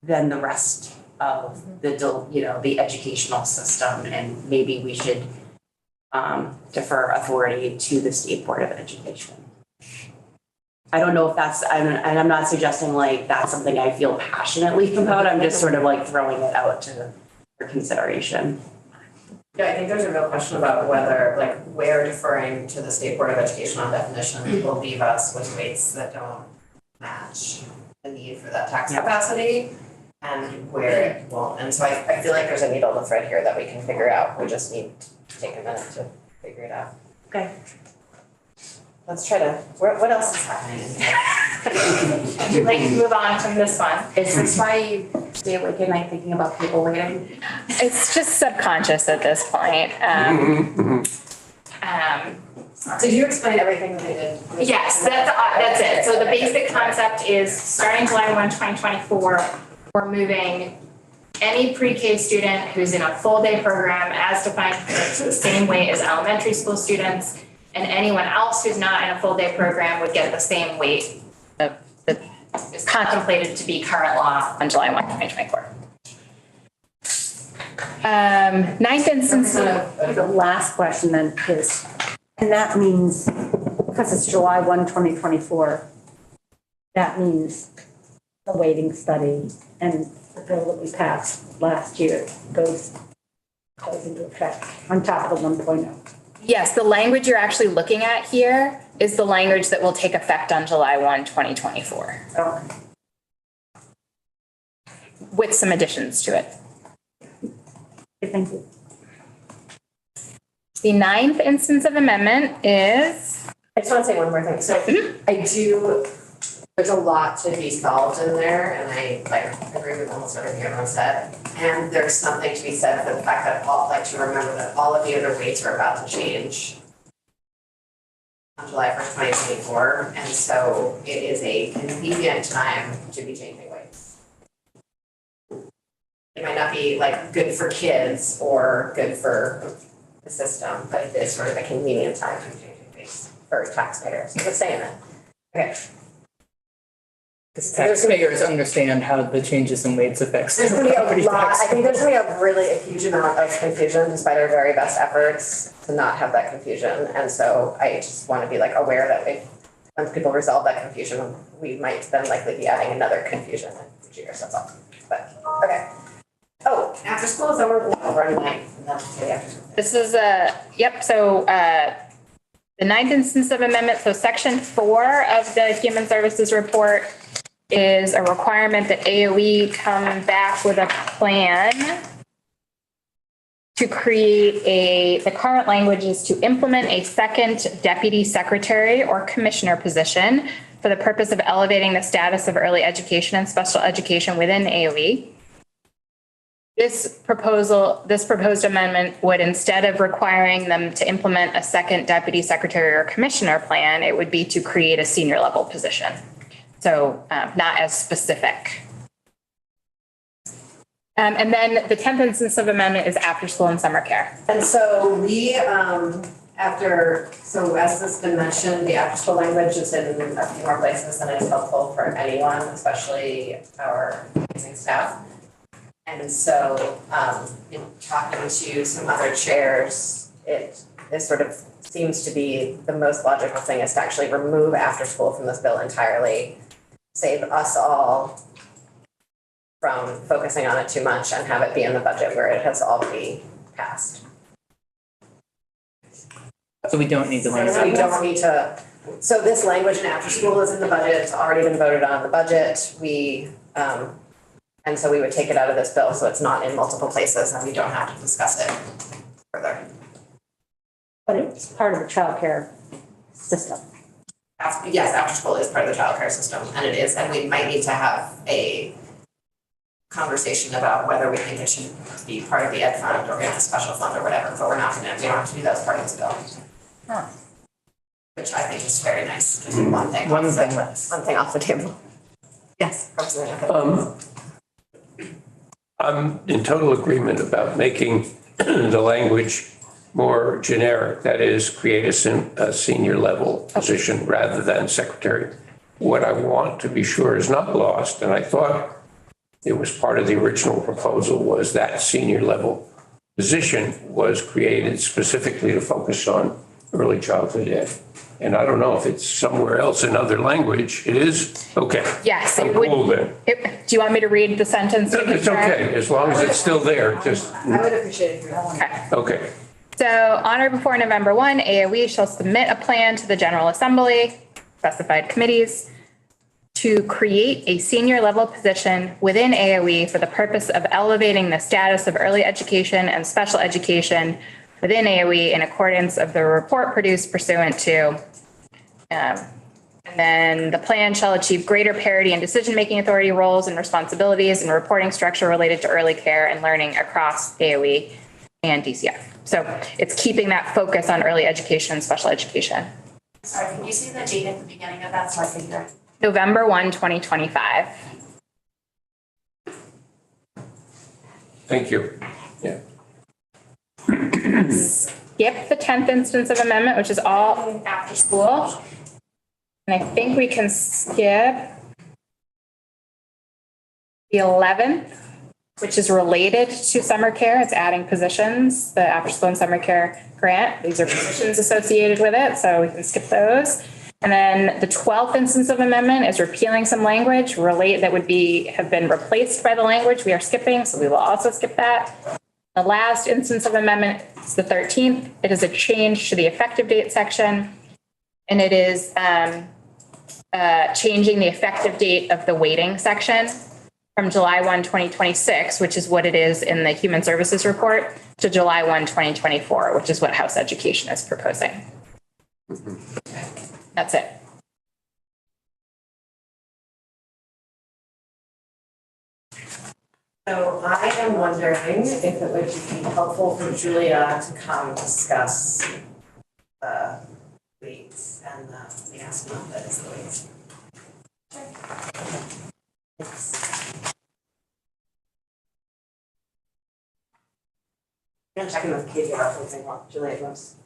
than the rest of the educational system? And maybe we should defer authority to the State Board of Education. I don't know if and I'm not suggesting like that's something I feel passionately about. I'm just sort of like throwing it out for consideration. Yeah, I think there's a real question about whether, like, where deferring to the State Board of Education on definition will leave us with weights that don't match the need for that tax capacity and where it won't. And so I feel like there's a needle in the thread here that we can figure out. We just need to take a minute to figure it out. Okay. Let's try to, what else is happening in here? Would you like to move on from this one? Is this why you stay awake at night thinking about people waiting? It's just subconscious at this point. Did you explain everything that they did? Yes, that's it. So the basic concept is starting July 1, 2024, we're moving any pre-K student who's in a full day program as defined the same way as elementary school students, and anyone else who's not in a full day program would get the same weight that is contemplated to be current law on July 1, 2024. Ninth instance of The last question then is, and that means, because it's July 1, 2024, that means the weighting study and the bill that we passed last year goes into effect on top of the 1.0. yes, the language you're actually looking at here is the language that will take effect on July 1, 2024. Okay. With some additions to it. Thank you. The ninth instance of amendment is. I just want to say one more thing. So there's a lot to be solved in there, and I agree with almost everything everyone said. And there's something to be said for the fact that to remember that all of the other weights are about to change on July 1st, 2024. And so it is a convenient time to be changing weights. It might not be good for kids or good for the system, but it is sort of a convenient time to be changing weights for taxpayers. Just saying that. Okay. Because taxpayers understand how the changes in weights affects There's their gonna be property a lot, tax. I think there's gonna be a huge amount of confusion despite our very best efforts to not have that confusion. And so I just wanna be aware that once people resolve that confusion, we might then likely be adding another confusion in future years, that's all. But, okay. Oh, after school is over, we'll run late. This is the ninth instance of amendment, so section 4 of the Human Services Report is a requirement that AOE come back with a plan to create the current language is to implement a second deputy secretary or commissioner position for the purpose of elevating the status of early education and special education within AOE. This proposed amendment would, instead of requiring them to implement a second deputy secretary or commissioner plan, it would be to create a senior level position. So not as specific. And then the 10th instance of amendment is after school and summer care. And so we, as has been mentioned, the after school language is in a few more places than it's helpful for anyone, especially our amazing staff. And so, in talking to some other chairs, it sort of seems to be the most logical thing is to actually remove after school from this bill entirely, save us all from focusing on it too much and have it be in the budget where it has already passed. So we don't need to learn about We this. don't need to, so this language in after school is in the budget, it's already been voted on in the budget, and so we would take it out of this bill, so it's not in multiple places and we don't have to discuss it further. But it's part of the childcare system. Yes, after school is part of the childcare system, and it is, and we might need to have a conversation about whether we think it should be part of the ed fund or in a special fund or whatever, but we don't have to do those part of the bill. Huh. Which I think is very nice, just one thing. One thing less. One thing off the table. Yes, Councilor. I'm in total agreement about making the language more generic, that is, create a senior level position rather than secretary. What I want to be sure is not lost, and I thought it was part of the original proposal, was that senior level position was created specifically to focus on early childhood ed. And I don't know if it's somewhere else in other language. It is? Okay. Yes, I'm it would. cool then. Do you want me to read the sentence? It's okay, as long as it's still there, just, I would appreciate it if you Okay. okay. So on or before November 1, AOE shall submit a plan to the General Assembly, specified committees, to create a senior level position within AOE for the purpose of elevating the status of early education and special education within AOE in accordance of the report produced pursuant to. And then the plan shall achieve greater parity in decision-making authority roles and responsibilities and reporting structure related to early care and learning across AOE and DCF. So it's keeping that focus on early education and special education. Sorry, can you see the date at the beginning of that so I can hear it? November 1, 2025. Thank you. Yeah. Skip the 10th instance of amendment, which is all after school. And I think we can skip the 11th, which is related to summer care. It's adding positions, the after school and summer care grant. These are positions associated with it, so we can skip those. And then the 12th instance of amendment is repealing some language that would have been replaced by the language we are skipping, so we will also skip that. The last instance of amendment is the 13th. It is a change to the effective date section, and it is changing the effective date of the weighting section from July 1, 2026, which is what it is in the Human Services report, to July 1, 2024, which is what House Education is proposing. That's it. So I am wondering if it would be helpful for Julia to come discuss the weights and the estimate that is the weights. I'm gonna check in with Katie about something while Julia goes.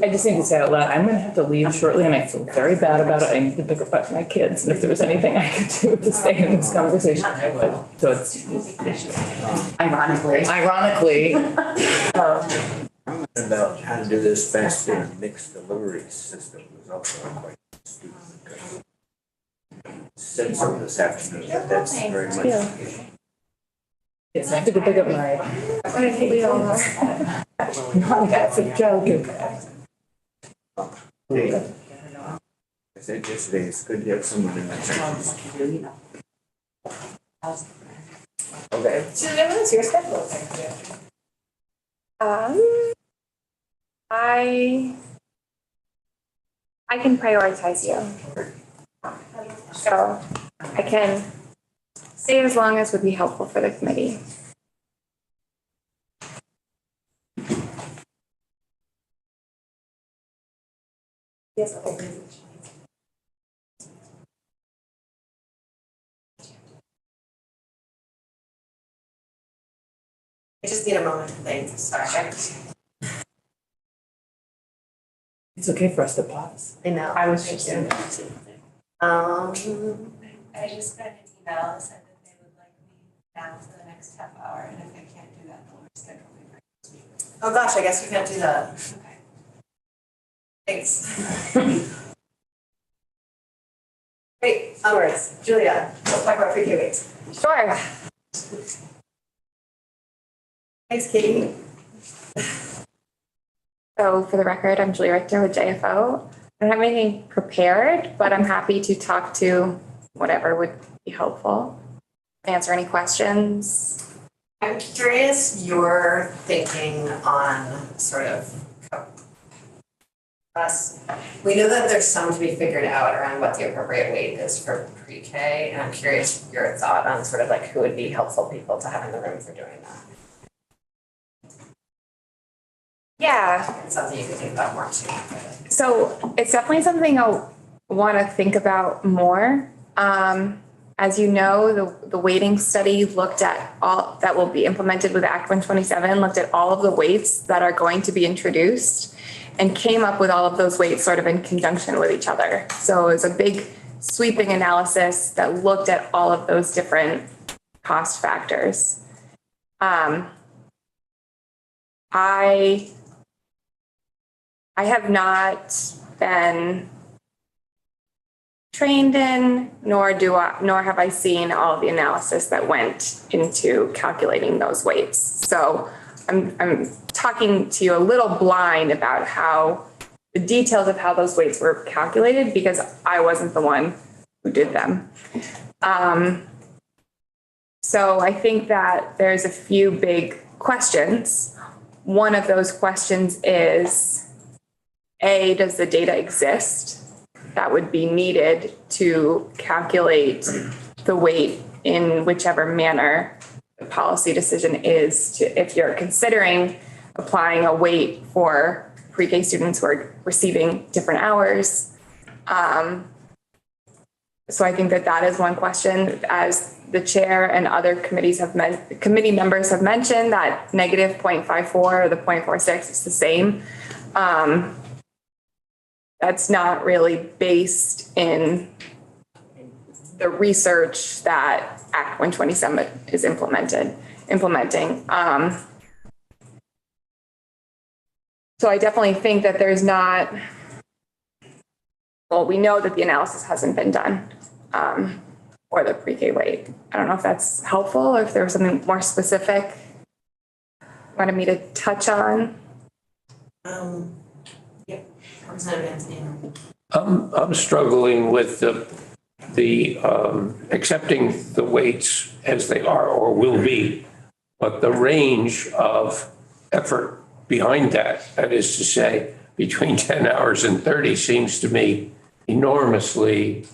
I just need to say out loud, I'm gonna have to leave shortly and I feel very bad about it. I need to pick up my kids. And if there was anything I could do to stay in this conversation, I would. So it's Ironically. About how to do this best in a mixed delivery system was also quite stupid. Because said some this afternoon, but that's very much. Yes, I have to go pick up my non-active childcare. Hey, I said yesterday, it's good to have someone in the trenches. Okay. Julia, what is your schedule? I can prioritize you. So I can stay as long as would be helpful for the committee. Yes, okay. I just need a moment to think, sorry. It's okay for us to pause. I know. I was just I just got an email that said that they would like me now for the next half hour, and if I can't do that, we'll reschedule me for next week. Oh gosh, I guess you can't do that. Okay. Thanks. Great, Julia, let's talk about pre-K weights. Sure. Thanks, Katie. So for the record, I'm Julie Richter with JFO. I don't have anything prepared, but I'm happy to talk to whatever would be helpful. Answer any questions. I'm curious your thinking on sort of us. We know that there's some to be figured out around what the appropriate weight is for pre-K, and I'm curious your thought on sort of like who would be helpful people to have in the room for doing that. Yeah, It's something you could think about more too. so it's definitely something I'll want to think about more. As you know, the weighting study looked at all that will be implemented with Act 127, looked at all of the weights that are going to be introduced and came up with all of those weights sort of in conjunction with each other. So it was a big sweeping analysis that looked at all of those different cost factors. I have not been trained in, nor have I seen all of the analysis that went into calculating those weights. So I'm talking to you a little blind about how the details of how those weights were calculated because I wasn't the one who did them. So I think that there's a few big questions. One of those questions is, A, does the data exist that would be needed to calculate the weight in whichever manner the policy decision is to, if you're considering applying a weight for pre-K students who are receiving different hours. So I think that is one question. As the chair and other committee members have mentioned, that negative 0.54 or the 0.46 is the same. That's not really based in the research that Act 127 is implementing. So I definitely think that there's not, well, we know that the analysis hasn't been done for the pre-K weight. I don't know if that's helpful or if there was something more specific you wanted me to touch on. I'm struggling with the accepting the weights as they are or will be, but the range of effort behind that is to say, between 10 hours and 30 seems to me enormously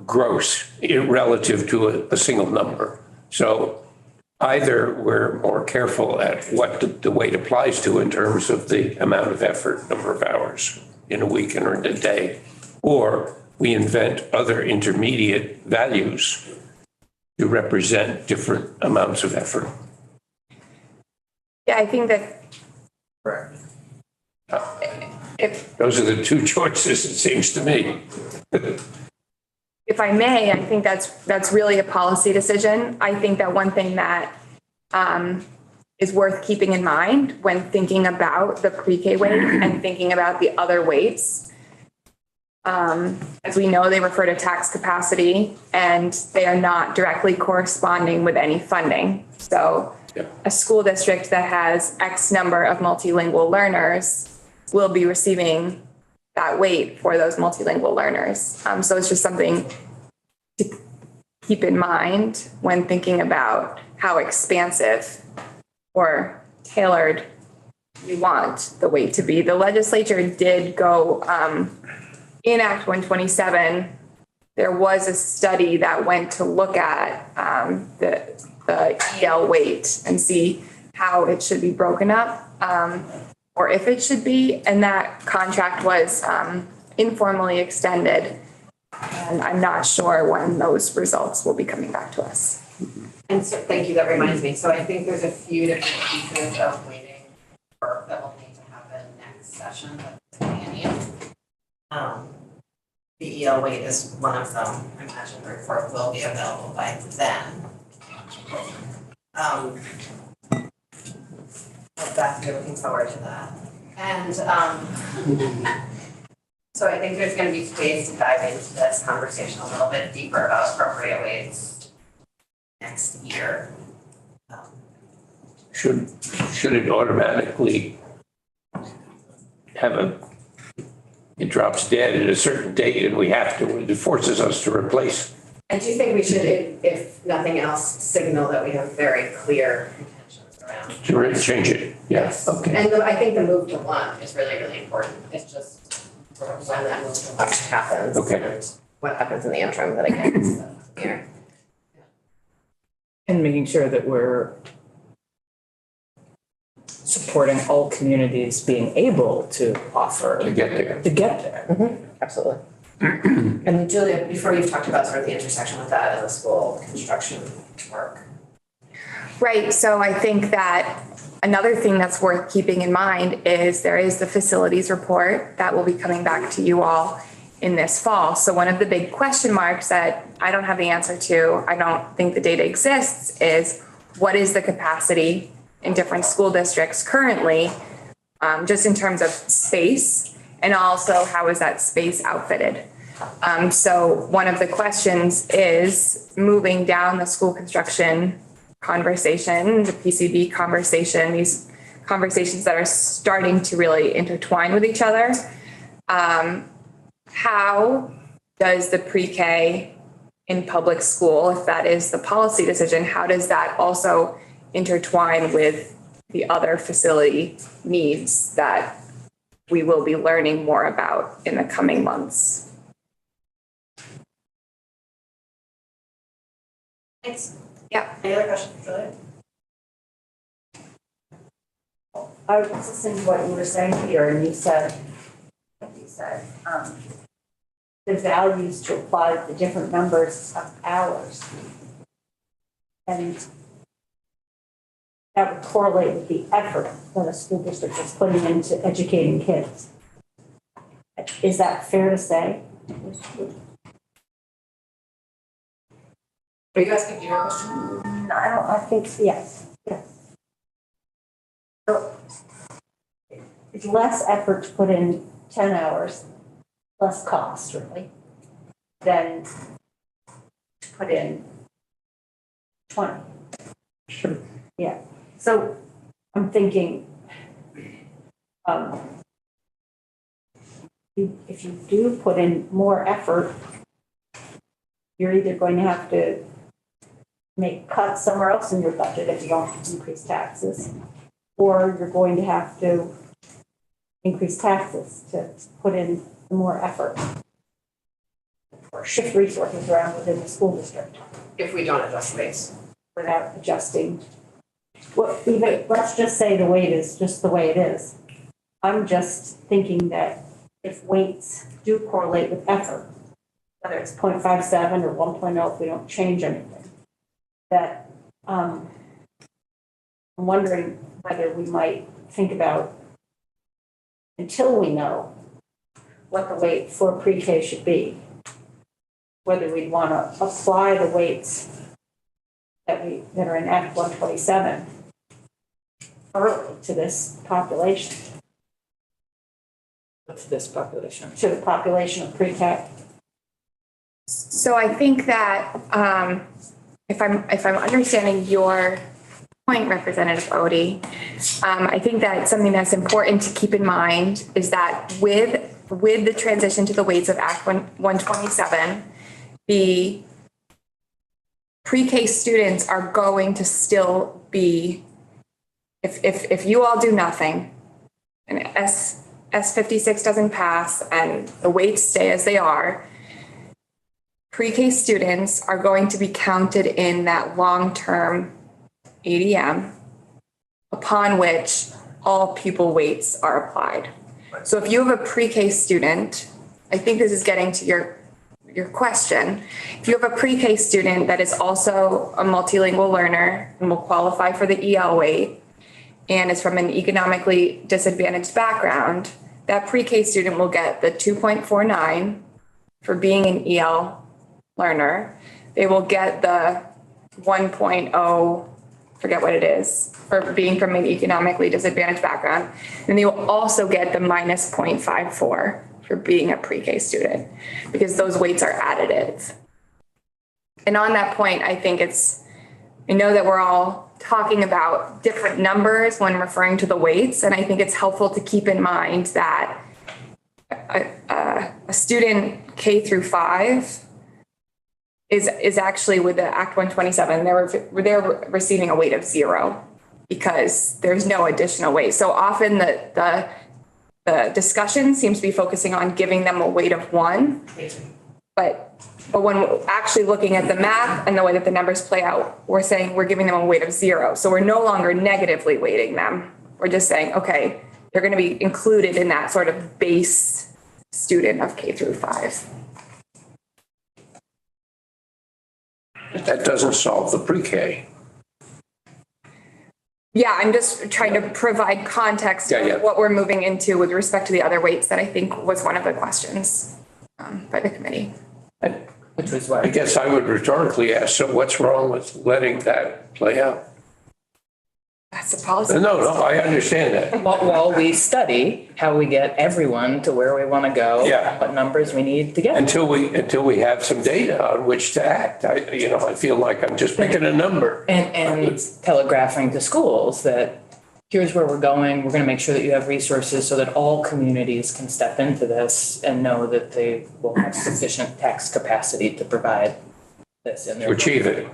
gross relative to a single number. So either we're more careful at what the weight applies to in terms of the amount of effort, number of hours in a week or in a day, or we invent other intermediate values to represent different amounts of effort. Yeah, I think that Those are the two choices, it seems to me. if I may, I think that's really a policy decision. I think that one thing that is worth keeping in mind when thinking about the pre-K weight and thinking about the other weights, as we know, they refer to tax capacity and they are not directly corresponding with any funding. So a school district that has X number of multilingual learners will be receiving that weight for those multilingual learners. So it's just something to keep in mind when thinking about how expansive or tailored you want the weight to be. The legislature did go, in Act 127, there was a study that went to look at the EL weight and see how it should be broken up, or if it should be, and that contract was informally extended. And I'm not sure when those results will be coming back to us. And so, thank you, that reminds me. So I think there's a few different pieces of waiting work that will need to happen next session that's coming in. The EL weight is one of them. I imagine the report will be available by then. I'll definitely looking forward to that. And, so I think there's gonna be ways to dive into this conversation a little bit deeper about appropriate weights next year. Should it automatically it drops dead at a certain date and we have to, it forces us to replace? I do think we should, if nothing else, signal that we have very clear intentions around. To change it, yes, okay. And I think the move to one is really, really important. It's just when that move to one happens. Okay. And what happens in the interim that again is here. And making sure that we're supporting all communities being able to offer. To get there. To get there. Absolutely. And Julia, before you've talked about sort of the intersection with that and the school construction work. Right, so I think that another thing that's worth keeping in mind is there is the facilities report that will be coming back to you all in this fall. So one of the big question marks that I don't have the answer to, I don't think the data exists, is what is the capacity in different school districts currently, just in terms of space, and also how is that space outfitted? So one of the questions is moving down the school construction conversation, the PCB conversation, these conversations that are starting to really intertwine with each other. How does the pre-K in public school, if that is the policy decision, how does that also intertwine with the other facility needs that we will be learning more about in the coming months? Thanks. Yeah. Any other questions, Julia? I was listening to what you were saying, Peter, and you said, the values to apply to the different numbers of hours. And that would correlate with the effort that a school district is putting into educating kids. Is that fair to say? Are you asking Peter a question? I think, yes. So it's less effort to put in 10 hours, less cost really, than to put in 20. Sure. Yeah, so I'm thinking, if you do put in more effort, you're either going to have to make cuts somewhere else in your budget if you don't increase taxes, or you're going to have to increase taxes to put in more effort or shift resources around within the school district If we don't adjust rates. without adjusting. Well, even, let's just say the weight is just the way it is. I'm just thinking that if weights do correlate with effort, whether it's 0.57 or 1.0, if we don't change anything, that I'm wondering whether we might think about, until we know what the weight for pre-K should be, whether we'd want to apply the weights that are in Act 127 early to this population. What's this population? To the population of pre-K. So I think that if I'm understanding your point, Representative Odie, I think that something that's important to keep in mind is that with the transition to the weights of Act 127, the pre-K students are going to still be, if you all do nothing and S56 doesn't pass and the weights stay as they are, pre-K students are going to be counted in that long-term ADM upon which all pupil weights are applied. So if you have a pre-K student, I think this is getting to your question. If you have a pre-K student that is also a multilingual learner and will qualify for the EL weight and is from an economically disadvantaged background, that pre-K student will get the 2.49 for being an EL learner. They will get the 1.0, forget what it is, for being from an economically disadvantaged background. Then you will also get the minus 0.54 for being a pre-K student, because those weights are additive. And on that point, I think I know that we're all talking about different numbers when referring to the weights, and I think it's helpful to keep in mind that a student K through 5 is actually, with the Act 127, they're receiving a weight of 0 because there's no additional weight. So often the discussion seems to be focusing on giving them a weight of 1, but when we're actually looking at the math and the way that the numbers play out, we're saying we're giving them a weight of 0. So we're no longer negatively weighting them. We're just saying, okay, they're going to be included in that sort of base student of K through 5. That doesn't solve the pre-K. Yeah, I'm just trying to provide context of what we're moving into with respect to the other weights that I think was one of the questions by the committee. Which was what? I guess I would rhetorically ask, so what's wrong with letting that play out? That's the policy. No, I understand that. While we study how we get everyone to where we want to go. Yeah. What numbers we need to get. Until we have some data on which to act. I feel like I'm just picking a number. And telegraphing to schools that here's where we're going. We're going to make sure that you have resources so that all communities can step into this and know that they will have sufficient tax capacity to provide this in their. To achieve it.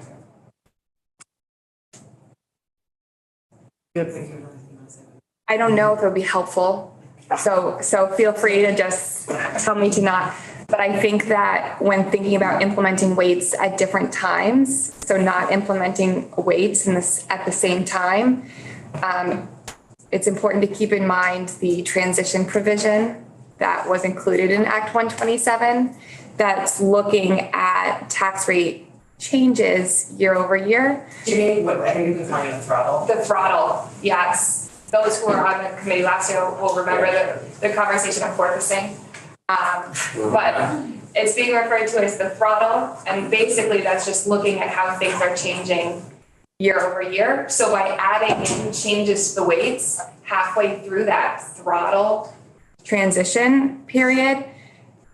I don't know if it would be helpful. So feel free to just tell me to not. But I think that when thinking about implementing weights at different times, so not implementing weights at the same time, it's important to keep in mind the transition provision that was included in Act 127 that's looking at tax rate changes year over year. Do you mean what I think you've been calling the throttle? The throttle, yes. Those who were on the committee last year will remember the conversation of fortressing. But it's being referred to as the throttle, and basically that's just looking at how things are changing year over year. So by adding in changes to the weights halfway through that throttle transition period,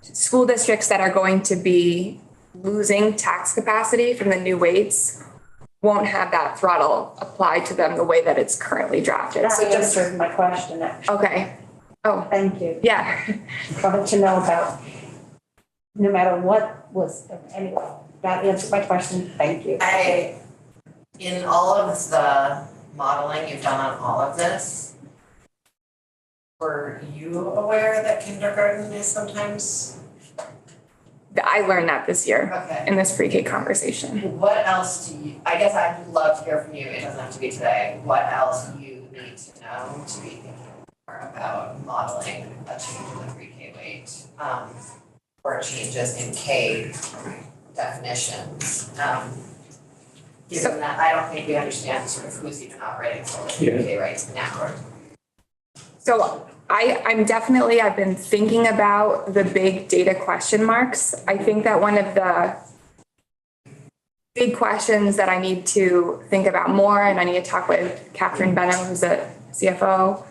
school districts that are going to be losing tax capacity from the new weights won't have that throttle applied to them the way that it's currently drafted. That answered my question, actually. Okay. Oh, thank you. Yeah. Wanted to know about, no matter what was, anyway, that answered my question. Thank you. In all of the modeling you've done on all of this, were you aware that kindergarten is sometimes? I learned that this year Okay. in this pre-K conversation. What else I guess I'd love to hear from you, it doesn't have to be today, what else you need to know to be thinking more about modeling a change in the pre-K weight, or changes in K definitions. Given that I don't think we understand sort of who's even operating for pre-K right now. So I've been thinking about the big data question marks. I think that one of the big questions that I need to think about more, and I need to talk with Catherine Benham, who's a CFO,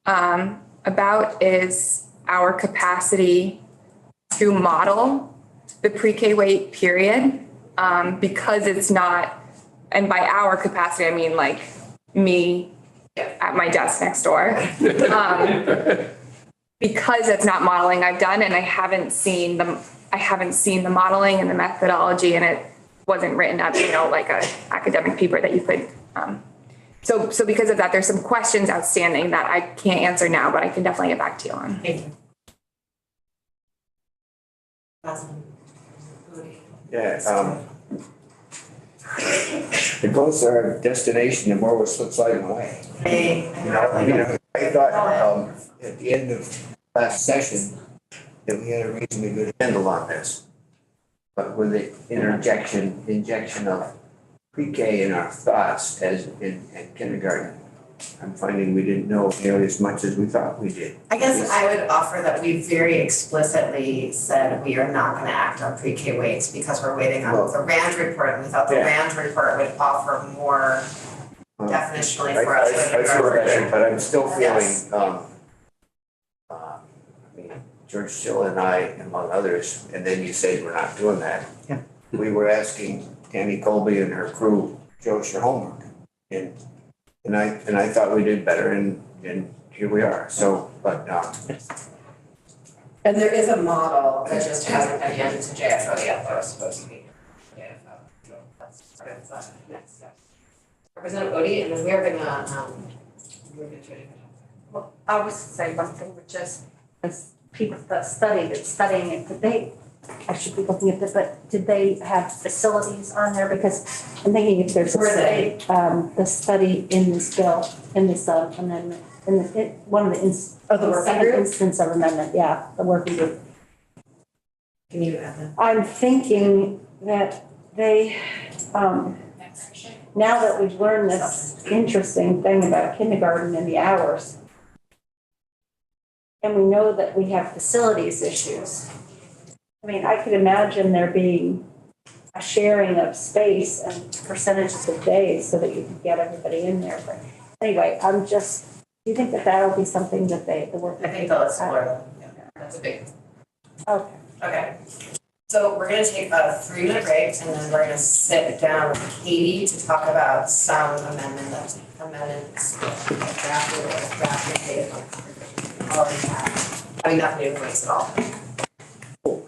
about is our capacity to model the pre-K weight period, because it's not, and by our capacity, I mean like me at my desk next door. Because it's not modeling I've done, and I haven't seen the modeling and the methodology, and it wasn't written up, like a academic paper that you could, so because of that, there's some questions outstanding that I can't answer now, but I can definitely get back to you on. Thank you. The closer our destination, the more we're sliding away. I thought at the end of last session that we had a reasonably good handle on this. But with the injection of pre-K in our thoughts as in kindergarten, I'm finding we didn't know nearly as much as we thought we did. I guess I would offer that we very explicitly said we are not gonna act on pre-K weights because we're waiting on the RAND report, and we thought the Yeah. RAND report would offer more definitionally for us. I feel that, but I'm still feeling, Yes. I mean, George Still and I, among others, and then you said we're not doing that. Yeah. We were asking Tammy Colby and her crew, show us your homework. And I thought we did better, and here we are, so, but, And there is a model that just hasn't been handed to JFO yet, that was supposed to be. JFO. That's part of the next step. Representative Odie, and then we are gonna, move into a different. Well, I was to say one thing, which is, people that studied it, studying it, did they, I should be looking at this, but did they have facilities on there? Because I'm thinking if there's a Were they? study, the study in this bill, in this amendment, one of the the working second group? instance of amendment, yeah, the working group. Can you add that? I'm thinking that they, now that we've learned this interesting thing about kindergarten and the hours, and we know that we have facilities issues, I mean, I could imagine there being a sharing of space and percentages of days so that you could get everybody in there. But anyway, do you think that that'll be something that the working I think they'll explore that, yeah, that's a big. Okay. Okay, so we're gonna take a 3-minute break, and then we're gonna sit down with Katie to talk about some amendments drafted already have, having nothing to do with weights at all.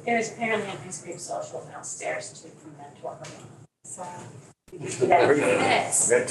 There's apparently an ice cream social downstairs too from Mentor. So. we got time